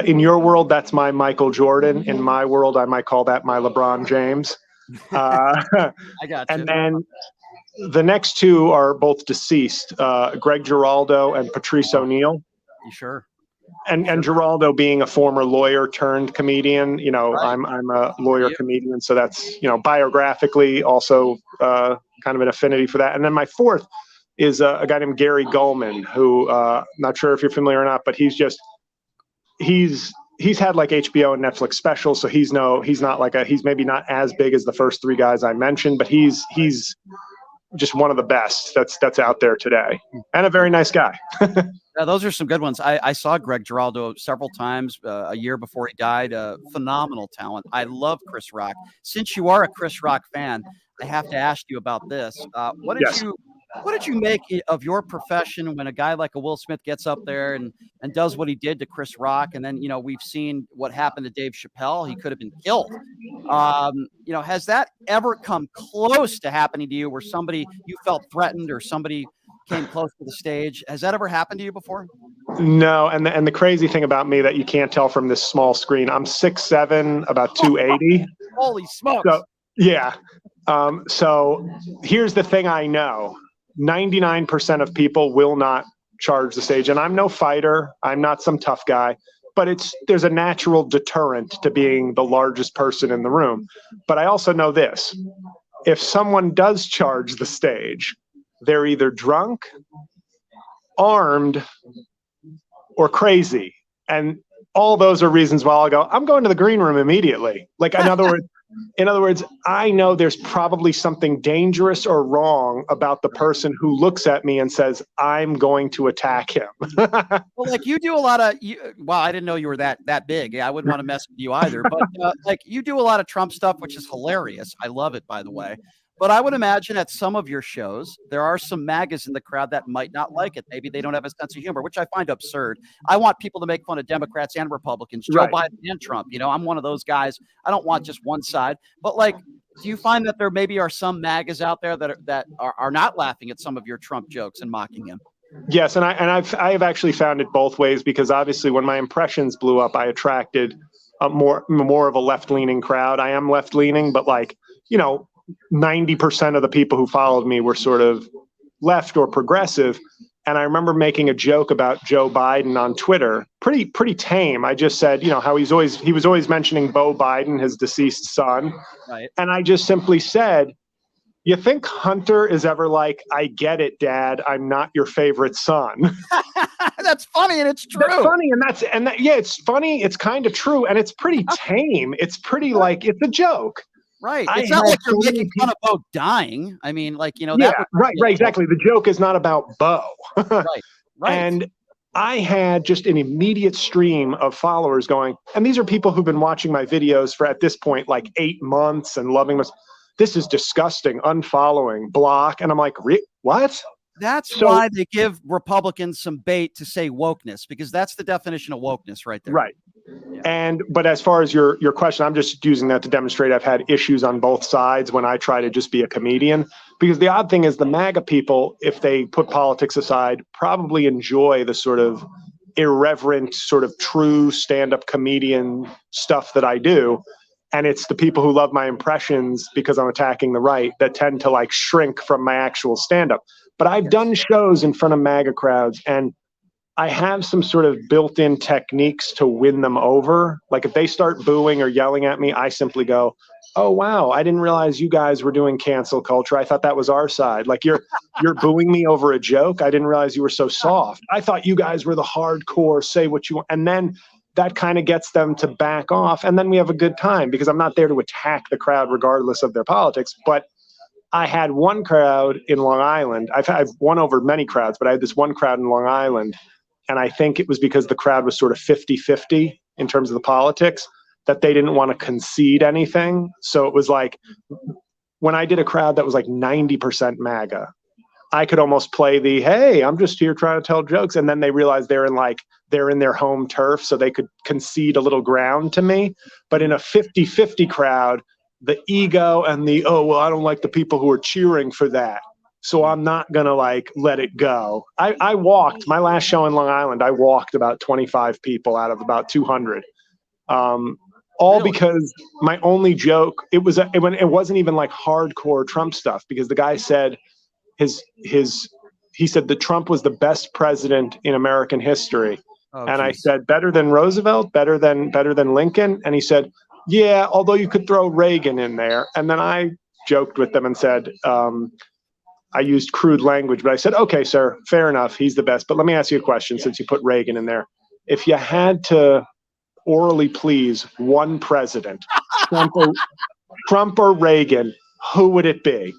in your world, that's my Michael Jordan. In my world, I might call that my LeBron James. I got you. And then the next two are both deceased, Greg Giraldo and Patrice O'Neill. You sure? And Giraldo being a former lawyer turned comedian, right. I'm a lawyer comedian. So that's, biographically also kind of an affinity for that. And then my fourth is a guy named Gary Gulman, who not sure if you're familiar or not, but he's had like HBO and Netflix specials. So he's maybe not as big as the first three guys I mentioned, but he's just one of the best that's out there today, and a very nice guy. Yeah, those are some good ones. I saw Greg Giraldo several times a year before he died. Phenomenal talent. I love Chris Rock. Since you are a Chris Rock fan, I have to ask you about this. What did you make of your profession when a guy like a Will Smith gets up there and does what he did to Chris Rock? And then, we've seen what happened to Dave Chappelle. He could have been killed. Has that ever come close to happening to you where you felt threatened or somebody came close to the stage? Has that ever happened to you before? No. And the crazy thing about me that you can't tell from this small screen, I'm 6'7", about 280. Holy smokes. So, yeah. So here's the thing I know. 99% of people will not charge the stage. And I'm no fighter. I'm not some tough guy, but there's a natural deterrent to being the largest person in the room. But I also know this. If someone does charge the stage, they're either drunk, armed, or crazy. And all those are reasons why I'll go, I'm going to the green room immediately. Like, in other words, I know there's probably something dangerous or wrong about the person who looks at me and says, I'm going to attack him. Well, like you do a lot of, well, I didn't know you were that big. Yeah, I wouldn't want to mess with you either. But like you do a lot of Trump stuff, which is hilarious. I love it, by the way. But I would imagine at some of your shows, there are some MAGAs in the crowd that might not like it. Maybe they don't have a sense of humor, which I find absurd. I want people to make fun of Democrats and Republicans, Joe Biden and Trump. You know, I'm one of those guys. I don't want just one side. But like, do you find that there maybe are some MAGAs out there that are not laughing at some of your Trump jokes and mocking him? Yes, and I've actually found it both ways, because obviously when my impressions blew up, I attracted a more of a left-leaning crowd. I am left-leaning, but like, you know, 90% of the people who followed me were sort of left or progressive. And I remember making a joke about Joe Biden on Twitter, pretty tame. I just said, you know, how he was always mentioning Beau Biden, his deceased son. Right. And I just simply said, you think Hunter is ever like, I get it, Dad, I'm not your favorite son? That's funny, and it's true. That's funny, yeah, it's funny. It's kind of true, and it's pretty tame. It's pretty like, it's a joke. Right. It's not like you're making fun of Beau dying. I mean, like, you know, that right, exactly. The joke is not about Beau. Right. And I had just an immediate stream of followers going, and these are people who've been watching my videos for, at this point, like 8 months and loving this. This is disgusting, unfollowing, block. And I'm like, what? That's why they give Republicans some bait to say wokeness, because that's the definition of wokeness right there. Right. Yeah. But as far as your question, I'm just using that to demonstrate I've had issues on both sides when I try to just be a comedian. Because the odd thing is the MAGA people, if they put politics aside, probably enjoy the sort of irreverent, sort of true stand-up comedian stuff that I do. And it's the people who love my impressions because I'm attacking the right that tend to like shrink from my actual stand-up. But I've done shows in front of MAGA crowds, and I have some sort of built-in techniques to win them over. Like if they start booing or yelling at me, I simply go, oh, wow, I didn't realize you guys were doing cancel culture. I thought that was our side. Like you're booing me over a joke. I didn't realize you were so soft. I thought you guys were the hardcore, say what you want. And then that kind of gets them to back off. And then we have a good time, because I'm not there to attack the crowd regardless of their politics. But I had one crowd in Long Island. I've won over many crowds, but I had this one crowd in Long Island. And I think it was because the crowd was sort of 50-50 in terms of the politics, that they didn't want to concede anything. So it was like, when I did a crowd that was like 90% MAGA, I could almost play the, hey, I'm just here trying to tell jokes. And then they realized they're in their home turf, so they could concede a little ground to me. But in a 50-50 crowd, the ego and the, oh, well, I don't like the people who are cheering for that, so I'm not going to like let it go. I walked my last show in Long Island. I walked about 25 people out of about 200. Really? Because my only joke, it wasn't even like hardcore Trump stuff, because the guy said he said that Trump was the best president in American history. Oh, and geez. I said, better than Roosevelt, better than Lincoln. And he said, yeah, although you could throw Reagan in there. And then I joked with them and said, I used crude language, but I said, okay, sir, fair enough. He's the best. But let me ask you a question, since you put Reagan in there. If you had to orally please one president, Trump or Reagan, who would it be?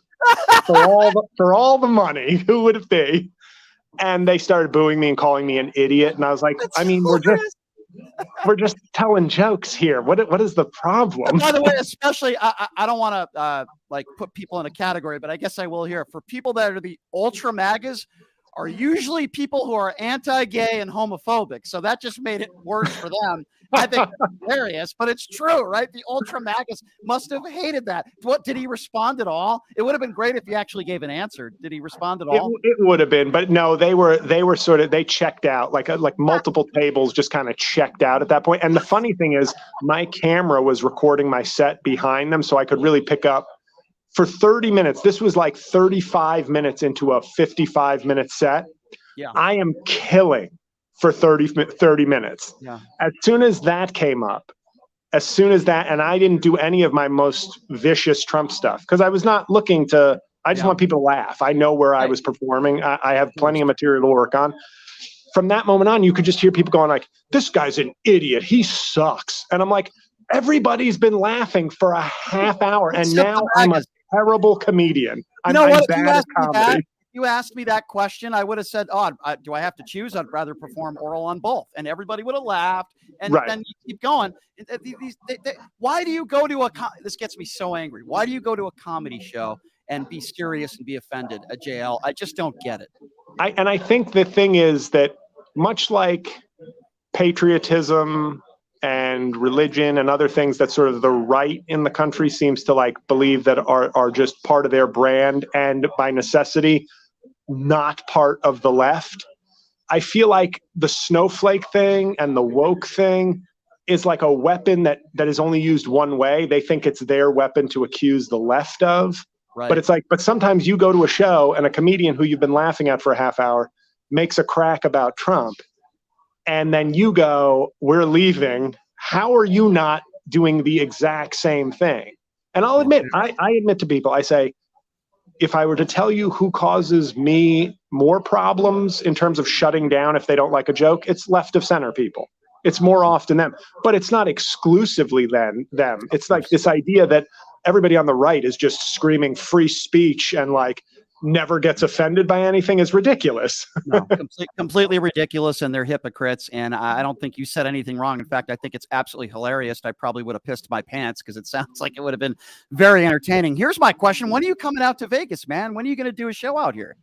For all the money, who would it be? And they started booing me and calling me an idiot. And I was like, I mean, we're just telling jokes here. What is the problem? And by the way, especially, I don't want to like put people in a category, but I guess I will here. For people that are the ultra MAGAs, are usually people who are anti-gay and homophobic. So that just made it worse for them. I think that's hilarious, but it's true, right? The ultra MAGAs must have hated that. What, did he respond at all? It would have been great if he actually gave an answer. Did he respond at all? It would have been, but no, they were sort of, they checked out, like multiple tables just kind of checked out at that point. And the funny thing is, my camera was recording my set behind them, so I could really pick up for 30 minutes. This was like 35 minutes into a 55-minute set. Yeah. I am killing for 30 minutes. Yeah. As soon as that came up, and I didn't do any of my most vicious Trump stuff because I was not looking to, I just want people to laugh. I know where I was performing. I have plenty of material to work on. From that moment on, you could just hear people going like, this guy's an idiot. He sucks. And I'm like, everybody's been laughing for a half hour. And now I'm a terrible comedian. You know what? I'm bad at comedy. If you asked me that question, I would have said, "Oh, do I have to choose? I'd rather perform oral on both," and everybody would have laughed. And then you keep going. Why do you go to this gets me so angry. Why do you go to a comedy show and be serious and be offended, JL? I just don't get it. I think the thing is that much like patriotism and religion and other things that sort of the right in the country seems to like believe that are just part of their brand and by necessity not part of the left. I feel like the snowflake thing and the woke thing is like a weapon that is only used one way. They think it's their weapon to accuse the left of. Right. But it's like, but sometimes you go to a show and a comedian who you've been laughing at for a half hour makes a crack about Trump. And then you go, we're leaving. How are you not doing the exact same thing? And I'll admit, I admit to people, I say, if I were to tell you who causes me more problems in terms of shutting down if they don't like a joke, it's left of center people. It's more often them, but it's not exclusively them. It's like this idea that everybody on the right is just screaming free speech and like never gets offended by anything is ridiculous. No, completely ridiculous, and they're hypocrites. And I don't think you said anything wrong. In fact, I think it's absolutely hilarious. I probably would have pissed my pants because it sounds like it would have been very entertaining. Here's my question. When are you coming out to Vegas, man? When are you going to do a show out here?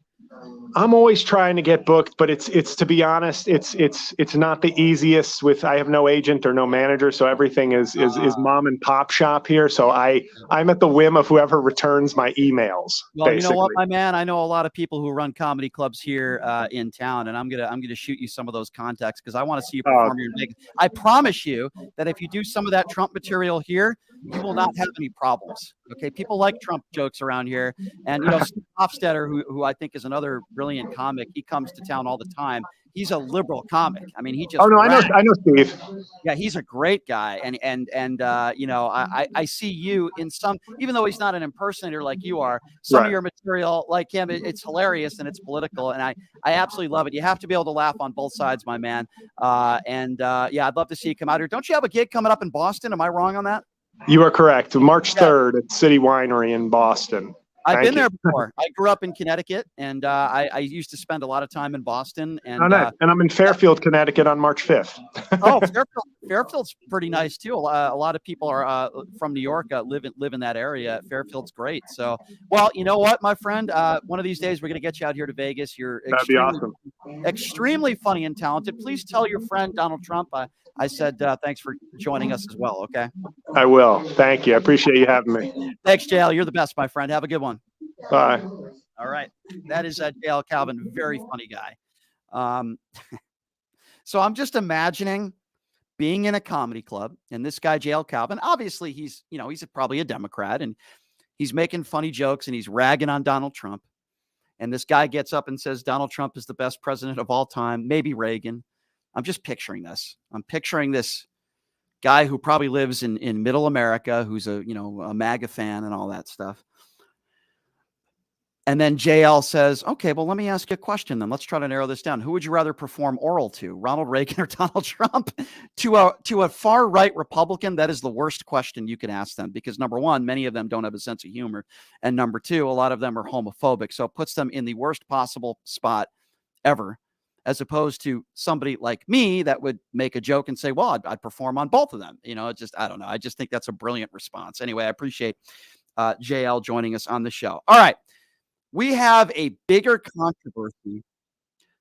I'm always trying to get booked, but it's to be honest, it's not the easiest. I have no agent or no manager, so everything is mom and pop shop here. So I'm at the whim of whoever returns my emails. Well, basically. You know what, my man, I know a lot of people who run comedy clubs here in town, and I'm gonna shoot you some of those contacts because I want to see you perform here in Vegas. I promise you that if you do some of that Trump material here, you will not have any problems. Okay, people like Trump jokes around here, and Steve Hofstetter, who I think is another brilliant comic, he comes to town all the time. He's a liberal comic. I mean, he just. Oh no, I know Steve. Yeah, he's a great guy, and I see you in some, even though he's not an impersonator like you are. Some of your material, like him, it's hilarious and it's political, and I absolutely love it. You have to be able to laugh on both sides, my man. I'd love to see you come out here. Don't you have a gig coming up in Boston? Am I wrong on that? You are correct. March 3rd at City Winery in Boston. I've been there before. I grew up in Connecticut, and I used to spend a lot of time in Boston. And I'm in Fairfield, Connecticut on March 5th. Oh, Fairfield's pretty nice too. A lot of people are from New York live in that area. Fairfield's great. So, well, you know what, my friend? One of these days we're going to get you out here to Vegas. You're That'd be awesome. Extremely funny and talented. Please tell your friend Donald Trump I said thanks for joining us as well, okay? I will. Thank you. I appreciate you having me. Thanks, JL. You're the best, my friend. Have a good one. Bye. All right. That is JL Calvin. Very funny guy. So I'm just imagining being in a comedy club, and this guy, JL Calvin, obviously he's probably a Democrat, and he's making funny jokes, and he's ragging on Donald Trump. And this guy gets up and says Donald Trump is the best president of all time, maybe Reagan. I'm just picturing this. I'm picturing this guy who probably lives in middle America, who's a MAGA fan and all that stuff. And then JL says, okay, well, let me ask you a question then. Let's try to narrow this down. Who would you rather perform oral to, Ronald Reagan or Donald Trump? To a far right Republican, that is the worst question you can ask them because, number one, many of them don't have a sense of humor. And number two, a lot of them are homophobic. So it puts them in the worst possible spot ever, as opposed to somebody like me that would make a joke and say, well, I'd perform on both of them. I don't know. I just think that's a brilliant response. Anyway, I appreciate JL joining us on the show. All right. We have a bigger controversy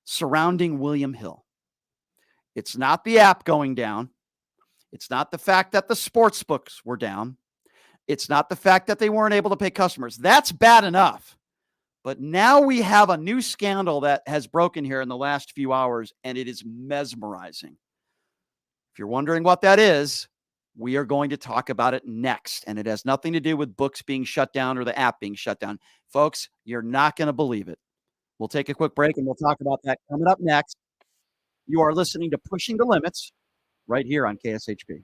surrounding William Hill. It's not the app going down. It's not the fact that the sports books were down. It's not the fact that they weren't able to pay customers. That's bad enough. But now we have a new scandal that has broken here in the last few hours, and it is mesmerizing. If you're wondering what that is, We are going to talk about it next, and it has nothing to do with books being shut down or the app being shut down. Folks, you're not going to believe it. We'll take a quick break, and we'll talk about that coming up next. You are listening to Pushing the Limits right here on KSHP.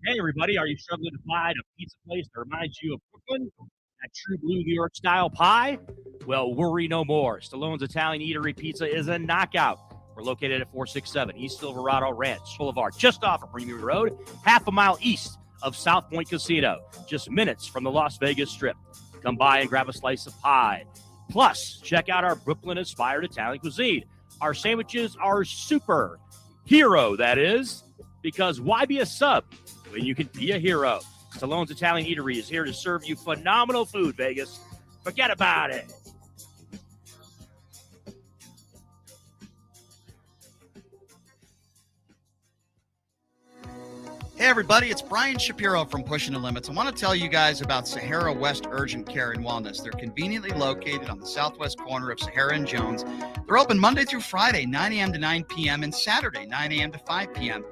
Hey, everybody, are you struggling to find a pizza place that reminds you of Brooklyn? That true blue New York style pie? Well, worry no more. Stallone's Italian Eatery Pizza is a knockout. We're located at 467 East Silverado Ranch Boulevard, just off of Premier Road, half a mile east of South Point Casino, just minutes from the Las Vegas Strip. Come by and grab a slice of pie. Plus, check out our Brooklyn-inspired Italian cuisine. Our sandwiches are super hero, that is, because why be a sub when you can be a hero? Stallone's Italian Eatery is here to serve you phenomenal food, Vegas. Forget about it. Hey everybody, it's Brian Shapiro from Pushing the Limits. I want to tell you guys about Sahara West Urgent Care and Wellness. They're conveniently located on the southwest corner of Sahara and Jones. They're open Monday through Friday, 9 a.m. to 9 p.m. and Saturday, 9 a.m. to 5 p.m.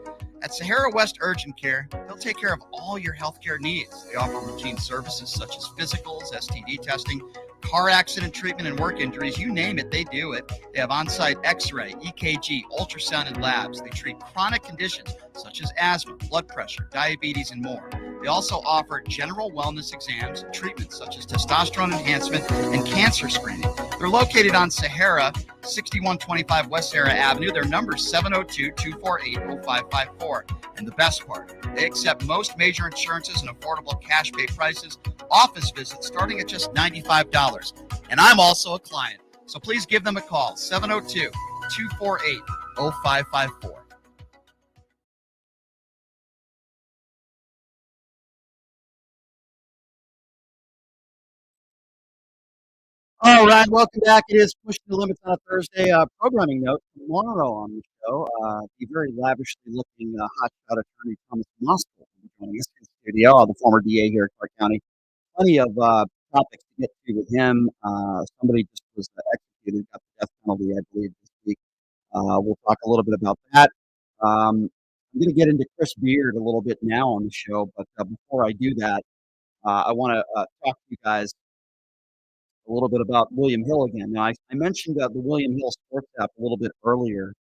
At Sahara West Urgent Care, they'll take care of all your healthcare needs. They offer routine services such as physicals, STD testing, car accident treatment, and work injuries. You name it, they do it. They have on-site x-ray, EKG, ultrasound, and labs. They treat chronic conditions such as asthma, blood pressure, diabetes, and more. They also offer general wellness exams, treatments such as testosterone enhancement and cancer screening. They're located on Sahara, 6125 West Sahara Avenue. Their number is 702-248-0554. And the best part, they accept most major insurances and affordable cash pay prices, office visits starting at just $95. And I'm also a client. So please give them a call, 702-248-0554. All right, welcome back. It is Pushing the Limits on a Thursday. Programming note tomorrow on the show. The very lavishly looking hotshot attorney Thomas Moskowitz will be joining us in the studio. The former DA here in Clark County. Plenty of topics to get to with him. Somebody just was executed, got the death penalty, I believe, this week. We'll talk a little bit about that. I'm going to get into Chris Beard a little bit now on the show, but before I do that, I want to talk to you guys a little bit about William Hill again. Now, I mentioned the William Hill Sports app a little bit earlier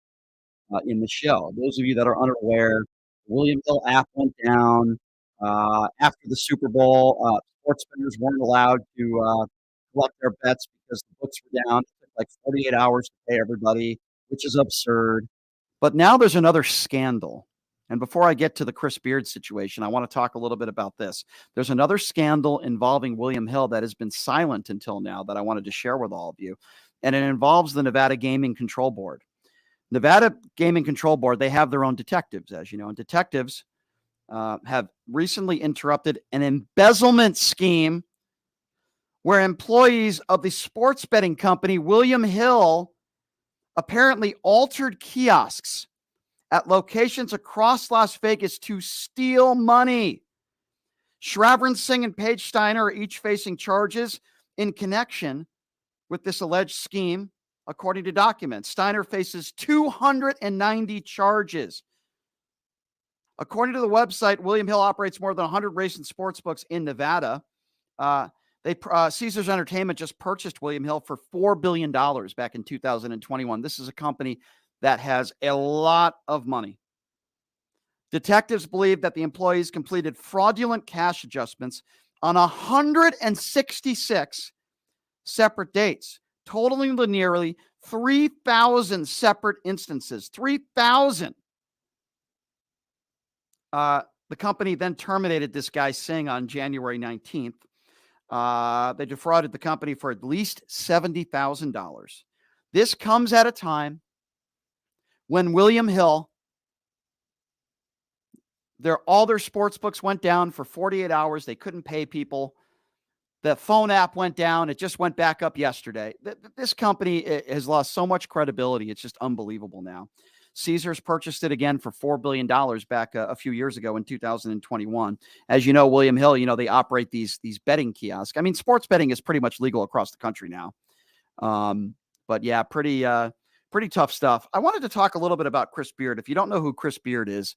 in the show. Those of you that are unaware, the William Hill app went down after the Super Bowl. Sports bettors weren't allowed to collect their bets because the books were down. It took like 48 hours to pay everybody, which is absurd. But now there's another scandal. And before I get to the Chris Beard situation, I want to talk a little bit about this. There's another scandal involving William Hill that has been silent until now that I wanted to share with all of you. and it involves the Nevada Gaming Control Board. Nevada Gaming Control Board, they have their own detectives, as you know, and detectives have recently interrupted an embezzlement scheme where employees of the sports betting company William Hill apparently altered kiosks at locations across Las Vegas to steal money. Shravran Singh and Paige Steiner are each facing charges in connection with this alleged scheme, according to documents. Steiner faces 290 charges. According to the website, William Hill operates more than 100 race and sports books in Nevada. Caesars Entertainment just purchased William Hill for $4 billion back in 2021. This is a company that has a lot of money. Detectives believe that the employees completed fraudulent cash adjustments on 166 separate dates, totaling to nearly 3,000 separate instances. 3,000. The company then terminated this guy Singh on January 19th. They defrauded the company for at least $70,000. This comes at a time when William Hill, all their sports books went down for 48 hours. They couldn't pay people. The phone app went down. It just went back up yesterday. This company has lost so much credibility. It's just unbelievable now. Caesars purchased it again for $4 billion back a few years ago in 2021. As you know, William Hill, they operate these betting kiosks. I mean, sports betting is pretty much legal across the country now. But yeah, pretty tough stuff. I wanted to talk a little bit about Chris Beard. If you don't know who Chris Beard is,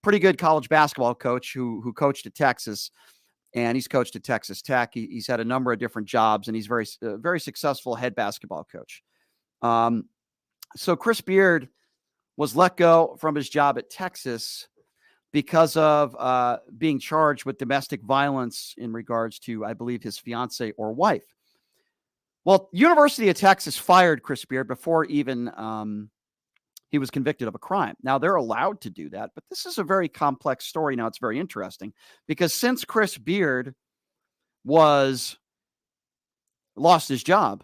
pretty good college basketball coach who coached at Texas, and he's coached at Texas Tech. He's had a number of different jobs, and he's very successful head basketball coach. So Chris Beard was let go from his job at Texas because of being charged with domestic violence in regards to, I believe, his fiance or wife. Well, University of Texas fired Chris Beard before even he was convicted of a crime. Now, they're allowed to do that, but this is a very complex story. Now, it's very interesting because since Chris Beard lost his job,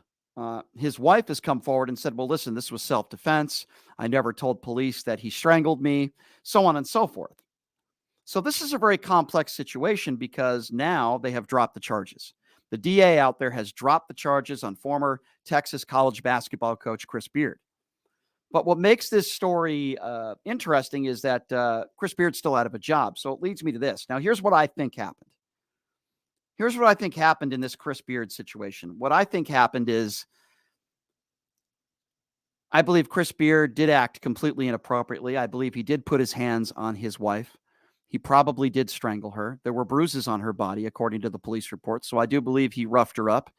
his wife has come forward and said, well, listen, this was self-defense. I never told police that he strangled me, so on and so forth. So this is a very complex situation because now they have dropped the charges. The DA out there has dropped the charges on former Texas college basketball coach Chris Beard. But what makes this story interesting is that Chris Beard's still out of a job. So it leads me to this. Now, here's what I think happened. Here's what I think happened in this Chris Beard situation. What I think happened is I believe Chris Beard did act completely inappropriately. I believe he did put his hands on his wife. He probably did strangle her. There were bruises on her body, according to the police report. So I do believe he roughed her up.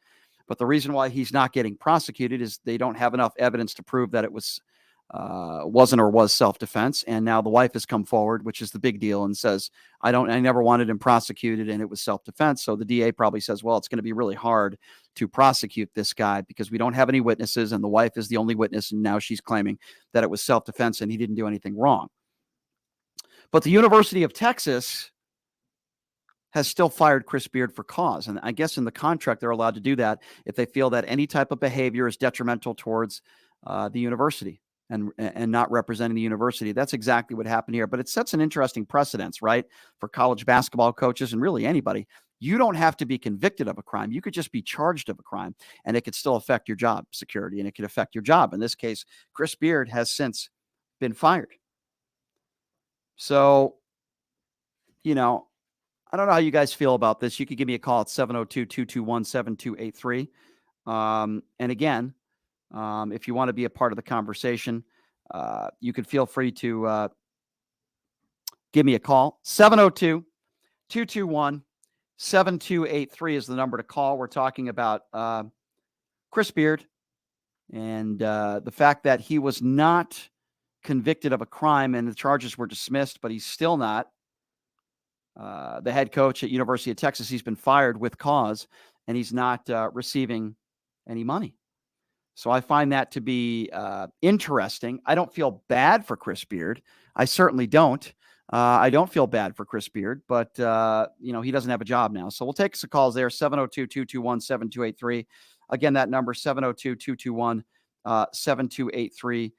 But the reason why he's not getting prosecuted is they don't have enough evidence to prove that it wasn't or was self-defense. And now the wife has come forward, which is the big deal, and says, I never wanted him prosecuted and it was self-defense. So the DA probably says, well, it's going to be really hard to prosecute this guy because we don't have any witnesses and the wife is the only witness. And now she's claiming that it was self-defense and he didn't do anything wrong. But the University of Texas has still fired Chris Beard for cause. And I guess in the contract, they're allowed to do that if they feel that any type of behavior is detrimental towards the university and not representing the university. That's exactly what happened here. But it sets an interesting precedence, right, for college basketball coaches and really anybody. You don't have to be convicted of a crime. You could just be charged of a crime, and it could still affect your job security, and it could affect your job. In this case, Chris Beard has since been fired. So, I don't know how you guys feel about this. You could give me a call at 702-221-7283. And again, if you want to be a part of the conversation, you can feel free to give me a call. 702-221-7283 is the number to call. We're talking about Chris Beard and the fact that he was not convicted of a crime and the charges were dismissed, but he's still not the head coach at University of Texas. He's been fired with cause and he's not receiving any money. So I find that to be interesting. I don't feel bad for Chris Beard. I certainly don't. I don't feel bad for Chris Beard, but he doesn't have a job now. So we'll take some calls there, 702-221-7283. Again, that number, 702-221-7283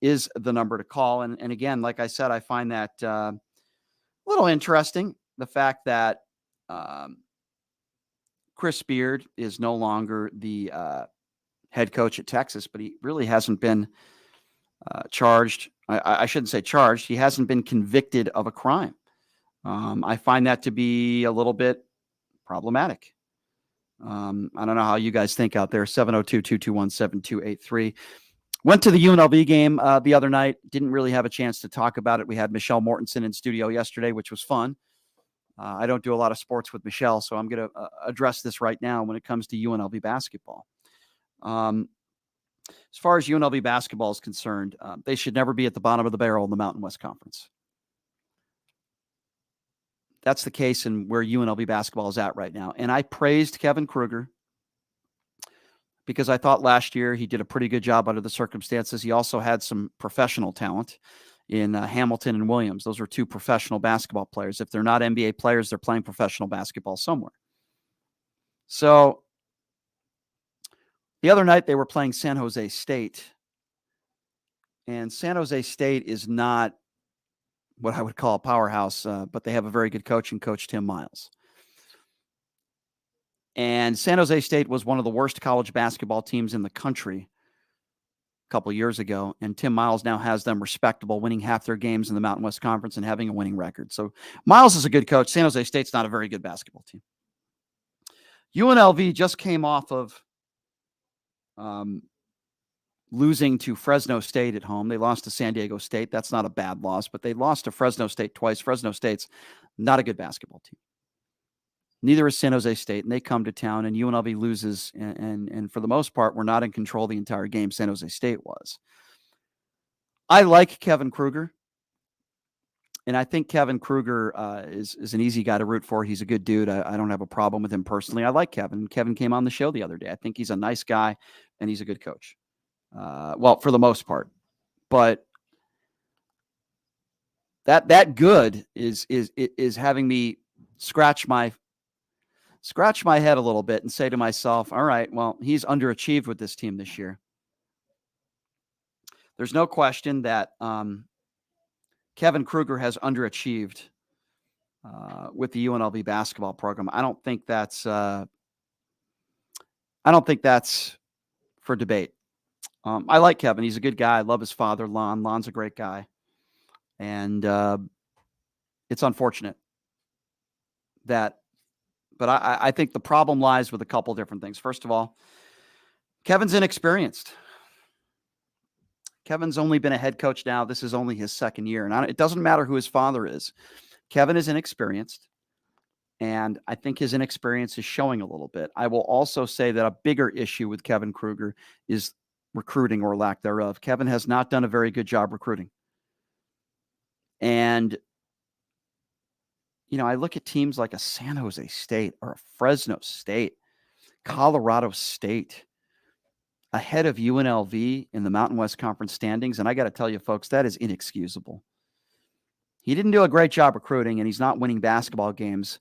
is the number to call. And again, like I said, I find that a little interesting, the fact that Chris Beard is no longer the head coach at Texas, but he really hasn't been charged. I shouldn't say charged. He hasn't been convicted of a crime. I find that to be a little bit problematic. I don't know how you guys think out there. 702-221-7283. Went to the UNLV game the other night. Didn't really have a chance to talk about it. We had Michelle Mortensen in studio yesterday, which was fun. I don't do a lot of sports with Michelle, so I'm going to address this right now when it comes to UNLV basketball. As far as UNLV basketball is concerned, they should never be at the bottom of the barrel in the Mountain West Conference. That's the case in where UNLV basketball is at right now. And I praised Kevin Kruger because I thought last year he did a pretty good job under the circumstances. He also had some professional talent in Hamilton and Williams. Those are two professional basketball players. If they're not NBA players, they're playing professional basketball somewhere. So the other night they were playing San Jose State. And San Jose State is not what I would call a powerhouse, but they have a very good coach in Coach Tim Miles. And San Jose State was one of the worst college basketball teams in the country a couple years ago, and Tim Miles now has them respectable, winning half their games in the Mountain West Conference and having a winning record. So Miles is a good coach. San Jose State's not a very good basketball team. UNLV just came off of losing to Fresno State at home. They lost to San Diego State. That's not a bad loss, but they lost to Fresno State twice. Fresno State's not a good basketball team. Neither is San Jose State, and they come to town, and UNLV loses, and for the most part, we're not in control the entire game. San Jose State was. I like Kevin Kruger, and I think Kevin Kruger is an easy guy to root for. He's a good dude. I don't have a problem with him personally. I like Kevin. Kevin came on the show the other day. I think he's a nice guy, and he's a good coach. Well, for the most part. But that good is having me scratch my head a little bit and say to myself, all right, well, he's underachieved with this team this year. There's no question that Kevin Kruger has underachieved with the UNLV basketball program. I don't think that's for debate. I like Kevin. He's a good guy. I love his father, Lon. Lon's a great guy. And it's unfortunate that, but I think the problem lies with a couple different things. First of all, Kevin's inexperienced. Kevin's only been a head coach now. This is only his second year. And it doesn't matter who his father is. Kevin is inexperienced. And I think his inexperience is showing a little bit. I will also say that a bigger issue with Kevin Kruger is recruiting or lack thereof. Kevin has not done a very good job recruiting. And, you know, I look at teams like a San Jose State or a Fresno State, Colorado State, ahead of UNLV in the Mountain West Conference standings. And I got to tell you, folks, that is inexcusable. He didn't do a great job recruiting, and he's not winning basketball games.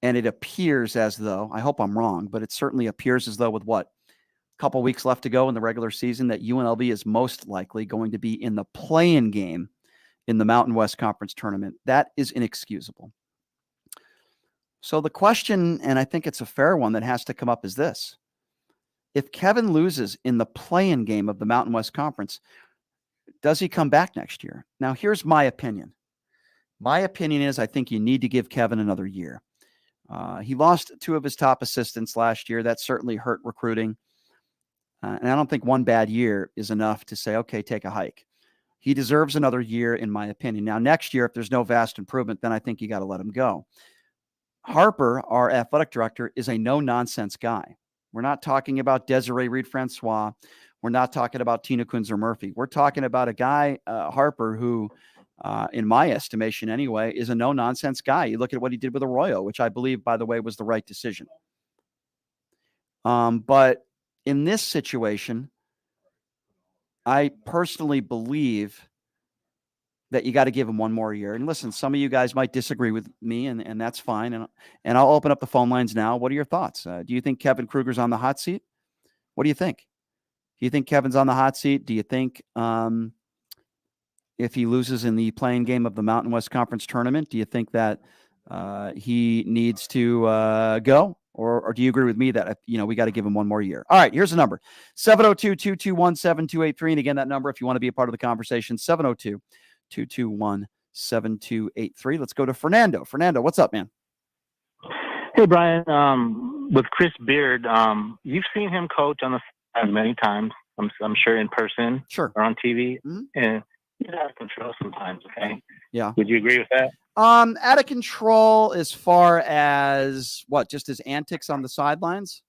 And it appears as though, I hope I'm wrong, but it certainly appears as though with what? A couple weeks left to go in the regular season, that UNLV is most likely going to be in the play-in game in the Mountain West Conference tournament. That is inexcusable. So the question, and I think it's a fair one that has to come up, is this. If Kevin loses in the play-in game of the Mountain West Conference, does he come back next year? Now, here's my opinion. My opinion is I think you need to give Kevin another year. He lost two of his top assistants last year. That certainly hurt recruiting. And I don't think one bad year is enough to say, okay, take a hike. He deserves another year, in my opinion. Now, next year, if there's no vast improvement, then I think you got to let him go. Harper, our athletic director, is a no-nonsense guy. We're not talking about Desiree Reed-Francois. We're not talking about Tina Kunzer-Murphy. We're talking about a guy, Harper, who, in my estimation anyway, is a no-nonsense guy. You look at what he did with Arroyo, which I believe, by the way, was the right decision. But in this situation, I personally believe that you got to give him one more year. And listen, some of you guys might disagree with me, and that's fine. And I'll open up the phone lines now. What are your thoughts? Do you think Kevin Kruger's on the hot seat? What do you think? Do you think Kevin's on the hot seat? Do you think if he loses in the playing game of the Mountain West Conference tournament, do you think that he needs to go? Or do you agree with me that, we got to give him one more year? All right, here's the number, 702-221-7283. And again, that number, if you want to be a part of the conversation, 702-221-7283. Let's go to Fernando. Fernando, what's up, man? Hey, Brian. With Chris Beard, you've seen him coach on the side many times, I'm sure in person or on TV. Mm-hmm. And he's out of control sometimes, okay? Yeah. Would you agree with that? Out of control as far as what? Just his antics on the sidelines?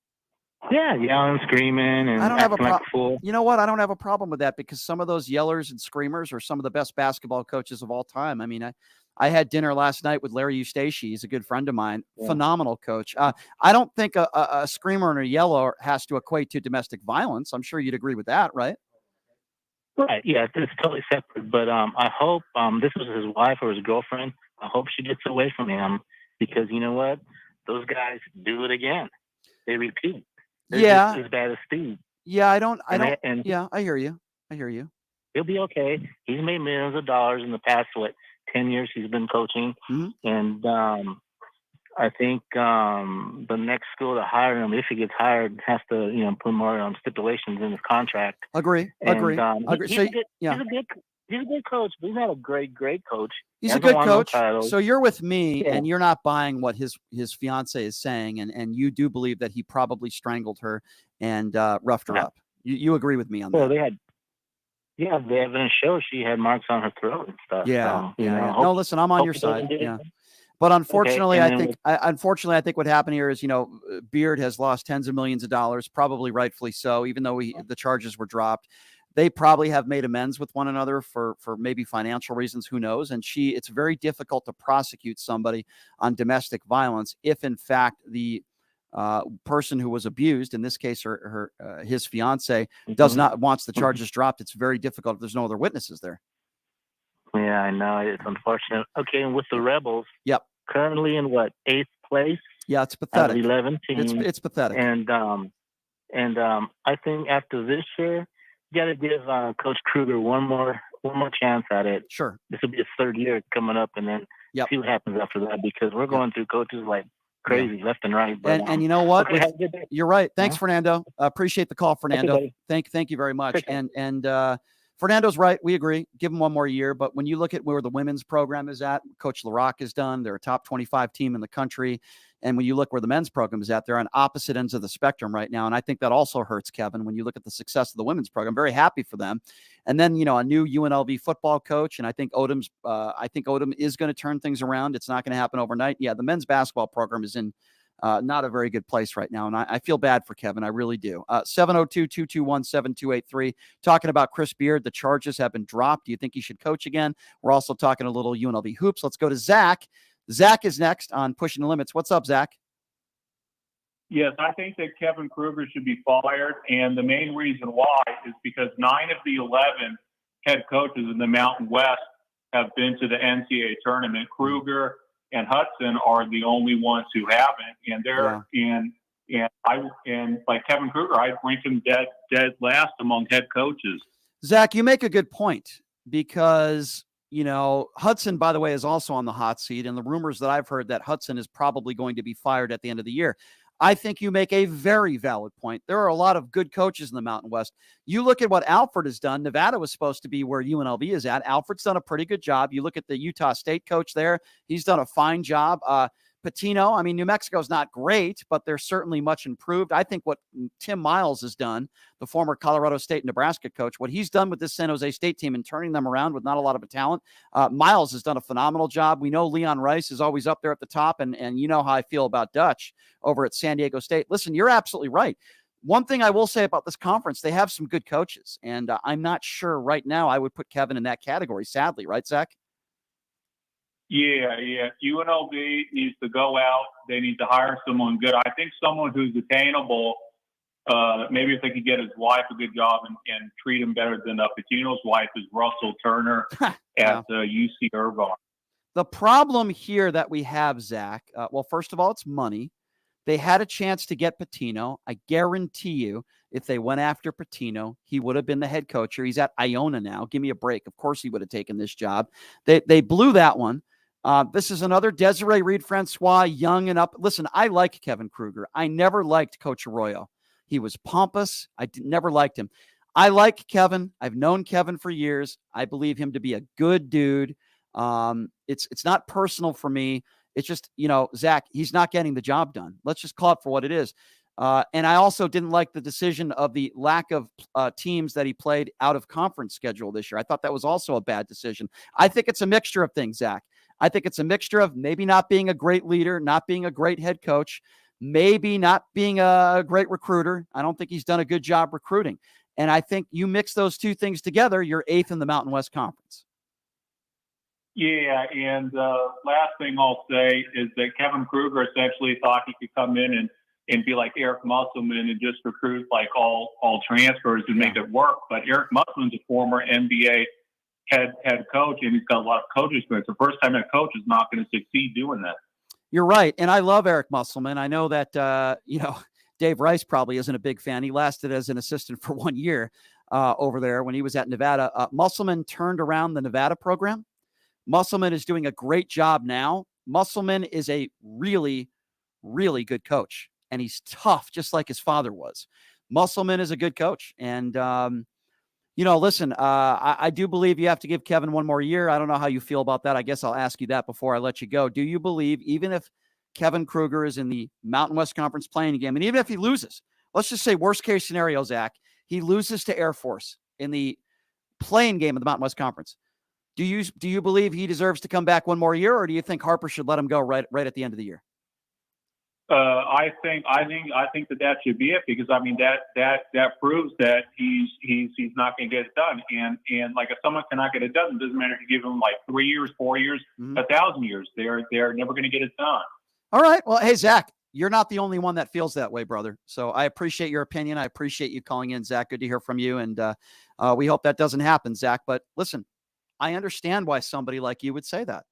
Yeah, yelling, screaming, and I don't have a acting like a fool. You know what? I don't have a problem with that because some of those yellers and screamers are some of the best basketball coaches of all time. I mean, I had dinner last night with Larry Eustace. He's a good friend of mine. Yeah. Phenomenal coach. I don't think a screamer and a yeller has to equate to domestic violence. I'm sure you'd agree with that, right? Right. Yeah, it's totally separate. But I hope this was his wife or his girlfriend. I hope she gets away from him because you know what? Those guys do it again. They repeat. They're just as bad as Steve. Yeah, yeah, I hear you. He'll be okay. He's made millions of dollars in the past, 10 years he's been coaching. Mm-hmm. And I think the next school to hire him, if he gets hired, has to, put more stipulations in his contract. Agree. Agree. He's a good coach, but he's not a great coach. He's a good coach. So you're with me, and you're not buying what his fiance is saying, and you do believe that he probably strangled her and roughed her up. You agree with me on that? Well, the evidence shows she had marks on her throat and stuff. Yeah. So, No, listen, I'm on your side. Yeah. But unfortunately, I think what happened here is, Beard has lost tens of millions of dollars, probably rightfully so, even though the charges were dropped. They probably have made amends with one another for maybe financial reasons. Who knows? And it's very difficult to prosecute somebody on domestic violence if, in fact, the person who was abused, in this case, his fiance, wants the charges dropped. It's very difficult if there's no other witnesses there. Yeah, I know. It's unfortunate. Okay, and with the Rebels, currently in 8th place? Yeah, it's pathetic. Out of 11 teams. It's pathetic. And I think after this year, you got to give Coach Kruger one more chance at it. Sure. This will be his third year coming up, and then see what happens after that because we're going through coaches like crazy left and right. But, and you know what? Okay, you're right. Thanks, Fernando. Appreciate the call, Fernando. Okay, thank you very much. And Fernando's right. We agree. Give him one more year. But when you look at where the women's program is at, Coach LaRocque is done. They're a top 25 team in the country. And when you look where the men's program is at, they're on opposite ends of the spectrum right now. And I think that also hurts, Kevin, when you look at the success of the women's program. I'm very happy for them. And then, a new UNLV football coach. And I think Odom is going to turn things around. It's not going to happen overnight. Yeah, the men's basketball program is in not a very good place right now. And I feel bad for Kevin. I really do. 702-221-7283. Talking about Chris Beard. The charges have been dropped. Do you think he should coach again? We're also talking a little UNLV hoops. Let's go to Zach. Zach is next on Pushing the Limits. What's up, Zach? Yes, I think that Kevin Kruger should be fired. And the main reason why is because 9 of the 11 head coaches in the Mountain West have been to the NCAA tournament. Kruger and Hudson are the only ones who haven't, and they're and like Kevin Kruger, I'd rank him dead last among head coaches. Zach, you make a good point because Hudson, by the way, is also on the hot seat, and the rumors that I've heard that Hudson is probably going to be fired at the end of the year. I think you make a very valid point. There are a lot of good coaches in the Mountain West. You look at what Alfred has done. Nevada was supposed to be where UNLV is at. Alfred's done a pretty good job. You look at the Utah State coach there. He's done a fine job. Patino, New Mexico's not great, but they're certainly much improved. I think what Tim Miles has done, the former Colorado State and Nebraska coach, what he's done with this San Jose State team and turning them around with not a lot of talent, Miles has done a phenomenal job. We know Leon Rice is always up there at the top, and you know how I feel about Dutch over at San Diego State. Listen, you're absolutely right. One thing I will say about this conference, they have some good coaches, and I'm not sure right now I would put Kevin in that category, sadly. Right, Zach? Yeah. UNLV needs to go out. They need to hire someone good. I think someone who's attainable Maybe if they could get his wife a good job and treat him better than Patino's wife is Russell Turner at UC Irvine. The problem here that we have, Zach, well, first of all, it's money. They had a chance to get Patino. I guarantee you, if they went after Patino, he would have been the head coach here. He's at Iona now. Give me a break. Of course he would have taken this job. They blew that one. This is another Desiree Reed-Francois, young and up. Listen, I like Kevin Kruger. I never liked Coach Arroyo. He was pompous. Never liked him. I like Kevin. I've known Kevin for years. I believe him to be a good dude. It's not personal for me. It's just, Zach, he's not getting the job done. Let's just call it for what it is. And I also didn't like the decision of the lack of teams that he played out of conference schedule this year. I thought that was also a bad decision. I think it's a mixture of things, Zach. I think it's a mixture of maybe not being a great leader, not being a great head coach, maybe not being a great recruiter. I don't think he's done a good job recruiting. And I think you mix those two things together, you're 8th in the Mountain West Conference. Yeah, and last thing I'll say is that Kevin Kruger essentially thought he could come in and be like Eric Musselman and just recruit like all transfers and make it work. But Eric Musselman's a former NBA head coach, and he's got a lot of coaching experience. The first-time head coach is not going to succeed doing that. You're right, and I love Eric Musselman. I know that Dave Rice probably isn't a big fan. He lasted as an assistant for 1 year over there when he was at Nevada. Musselman turned around the Nevada program. Musselman is doing a great job now. Musselman is a really, really good coach, and he's tough, just like his father was. Musselman is a good coach, and listen, I do believe you have to give Kevin one more year. I don't know how you feel about that. I guess I'll ask you that before I let you go. Do you believe, even if Kevin Kruger is in the Mountain West Conference playing game, and even if he loses, let's just say worst case scenario, Zach, he loses to Air Force in the playing game of the Mountain West Conference. Do you believe he deserves to come back one more year, or do you think Harper should let him go right at the end of the year? I think that should be it, because I mean that proves that he's not going to get it done. And like, if someone cannot get it done, it doesn't matter if you give them like 3 years, 4 years, 1,000 years. They're never going to get it done. All right. Well, hey, Zach, you're not the only one that feels that way, brother. So I appreciate your opinion. I appreciate you calling in, Zach. Good to hear from you. And we hope that doesn't happen, Zach. But listen, I understand why somebody like you would say that.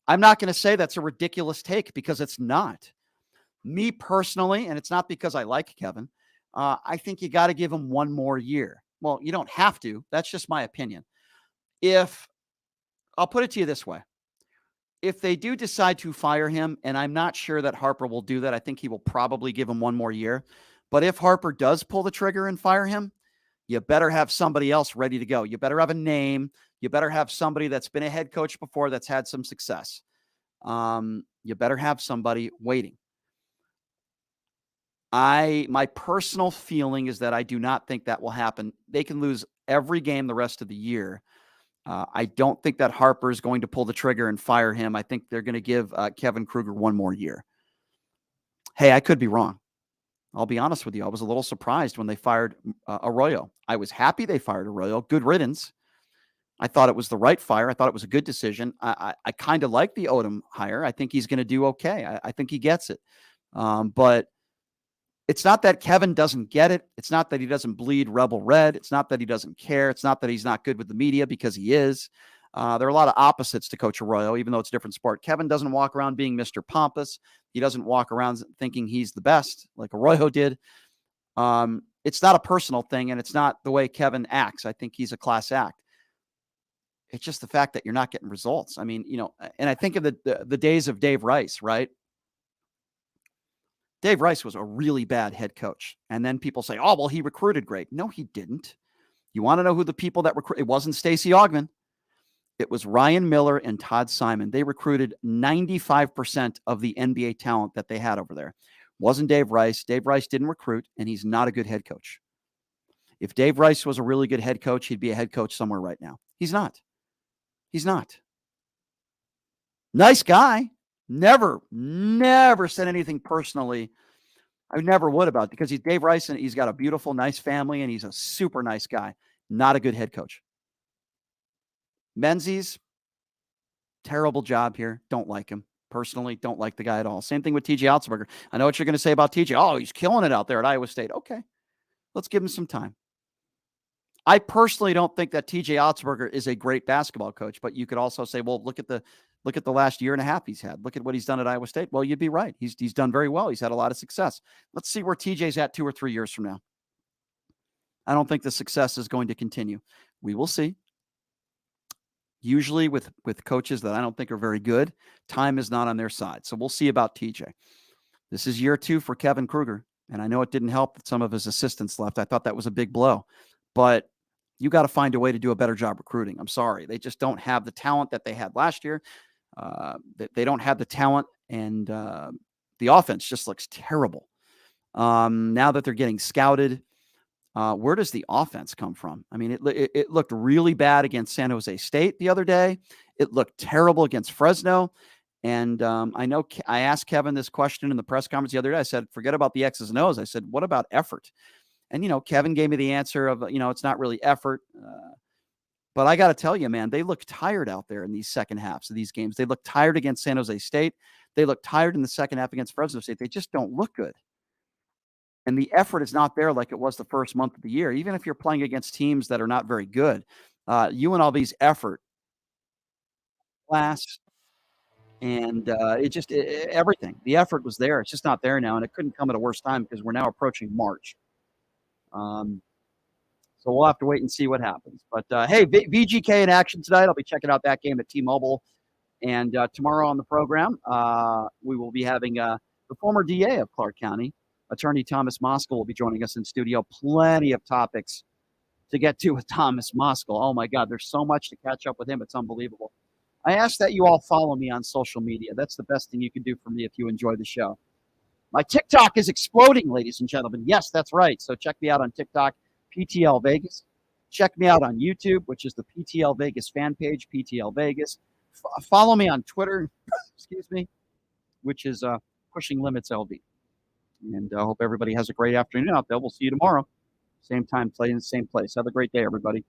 I'm not going to say that's a ridiculous take, because it's not. Me personally, and it's not because I like Kevin, I think you got to give him one more year. Well, you don't have to. That's just my opinion. I'll put it to you this way. If they do decide to fire him, and I'm not sure that Harper will do that, I think he will probably give him one more year. But if Harper does pull the trigger and fire him, you better have somebody else ready to go. You better have a name. You better have somebody that's been a head coach before that's had some success. You better have somebody waiting. My personal feeling is that I do not think that will happen. They can lose every game the rest of the year. I don't think that Harper is going to pull the trigger and fire him. I think they're going to give Kevin Kruger one more year. Hey, I could be wrong. I'll be honest with you. I was a little surprised when they fired Arroyo. I was happy they fired Arroyo. Good riddance. I thought it was the right fire. I thought it was a good decision. I kind of like the Odom hire. I think he's going to do okay. I think he gets it. But it's not that Kevin doesn't get it. It's not that he doesn't bleed Rebel Red. It's not that he doesn't care. It's not that he's not good with the media, because he is. There are a lot of opposites to Coach Arroyo, even though it's a different sport. Kevin doesn't walk around being Mr. Pompous. He doesn't walk around thinking he's the best like Arroyo did. It's not a personal thing, and it's not the way Kevin acts. I think he's a class act. It's just the fact that you're not getting results. I mean, and I think of the days of Dave Rice, right? Dave Rice was a really bad head coach. And then people say, oh, well, he recruited great. No, he didn't. You want to know who the people that recruited? It wasn't Stacey Augman. It was Ryan Miller and Todd Simon. They recruited 95% of the NBA talent that they had over there. Wasn't Dave Rice. Dave Rice didn't recruit, and he's not a good head coach. If Dave Rice was a really good head coach, he'd be a head coach somewhere right now. He's not. He's not. Nice guy. Never said anything personally. I never would about it, because he's Dave Rice, and he's got a beautiful, nice family, and he's a super nice guy. Not a good head coach. Menzies, terrible job here. Don't like him. Personally, don't like the guy at all. Same thing with TJ Altsberger. I know what you're going to say about TJ. Oh, he's killing it out there at Iowa State. Okay. Let's give him some time. I personally don't think that TJ Ottsberger is a great basketball coach, but you could also say, well, look at the last year and a half he's had. Look at what he's done at Iowa State. Well, you'd be right. He's done very well. He's had a lot of success. Let's see where TJ's at 2 or 3 years from now. I don't think the success is going to continue. We will see. Usually with coaches that I don't think are very good, time is not on their side. So we'll see about TJ. This is year 2 for Kevin Kruger. And I know it didn't help that some of his assistants left. I thought that was a big blow. But you got to find a way to do a better job recruiting. I'm sorry. They just don't have the talent that they had last year. They don't have the talent, and the offense just looks terrible. Now that they're getting scouted, where does the offense come from? I mean, it looked really bad against San Jose State the other day. It looked terrible against Fresno. And I know I asked Kevin this question in the press conference the other day. I said, forget about the X's and O's. I said, what about effort? And, Kevin gave me the answer of, it's not really effort. But I got to tell you, man, they look tired out there in these second halves of these games. They look tired against San Jose State. They look tired in the second half against Fresno State. They just don't look good. And the effort is not there like it was the first month of the year. Even if you're playing against teams that are not very good, UNLV's effort, class, and everything. The effort was there. It's just not there now, and it couldn't come at a worse time because we're now approaching March. So we'll have to wait and see what happens. But, hey, VGK in action tonight. I'll be checking out that game at T-Mobile. And tomorrow on the program, we will be having the former DA of Clark County, Attorney Thomas Moskal, will be joining us in studio. Plenty of topics to get to with Thomas Moskal. Oh, my God, there's so much to catch up with him. It's unbelievable. I ask that you all follow me on social media. That's the best thing you can do for me if you enjoy the show. My TikTok is exploding, ladies and gentlemen. Yes, that's right. So check me out on TikTok, PTL Vegas. Check me out on YouTube, which is the PTL Vegas fan page, PTL Vegas. Follow me on Twitter, which is Pushing Limits LV. And I hope everybody has a great afternoon out there. We'll see you tomorrow. Same time, play in the same place. Have a great day, everybody.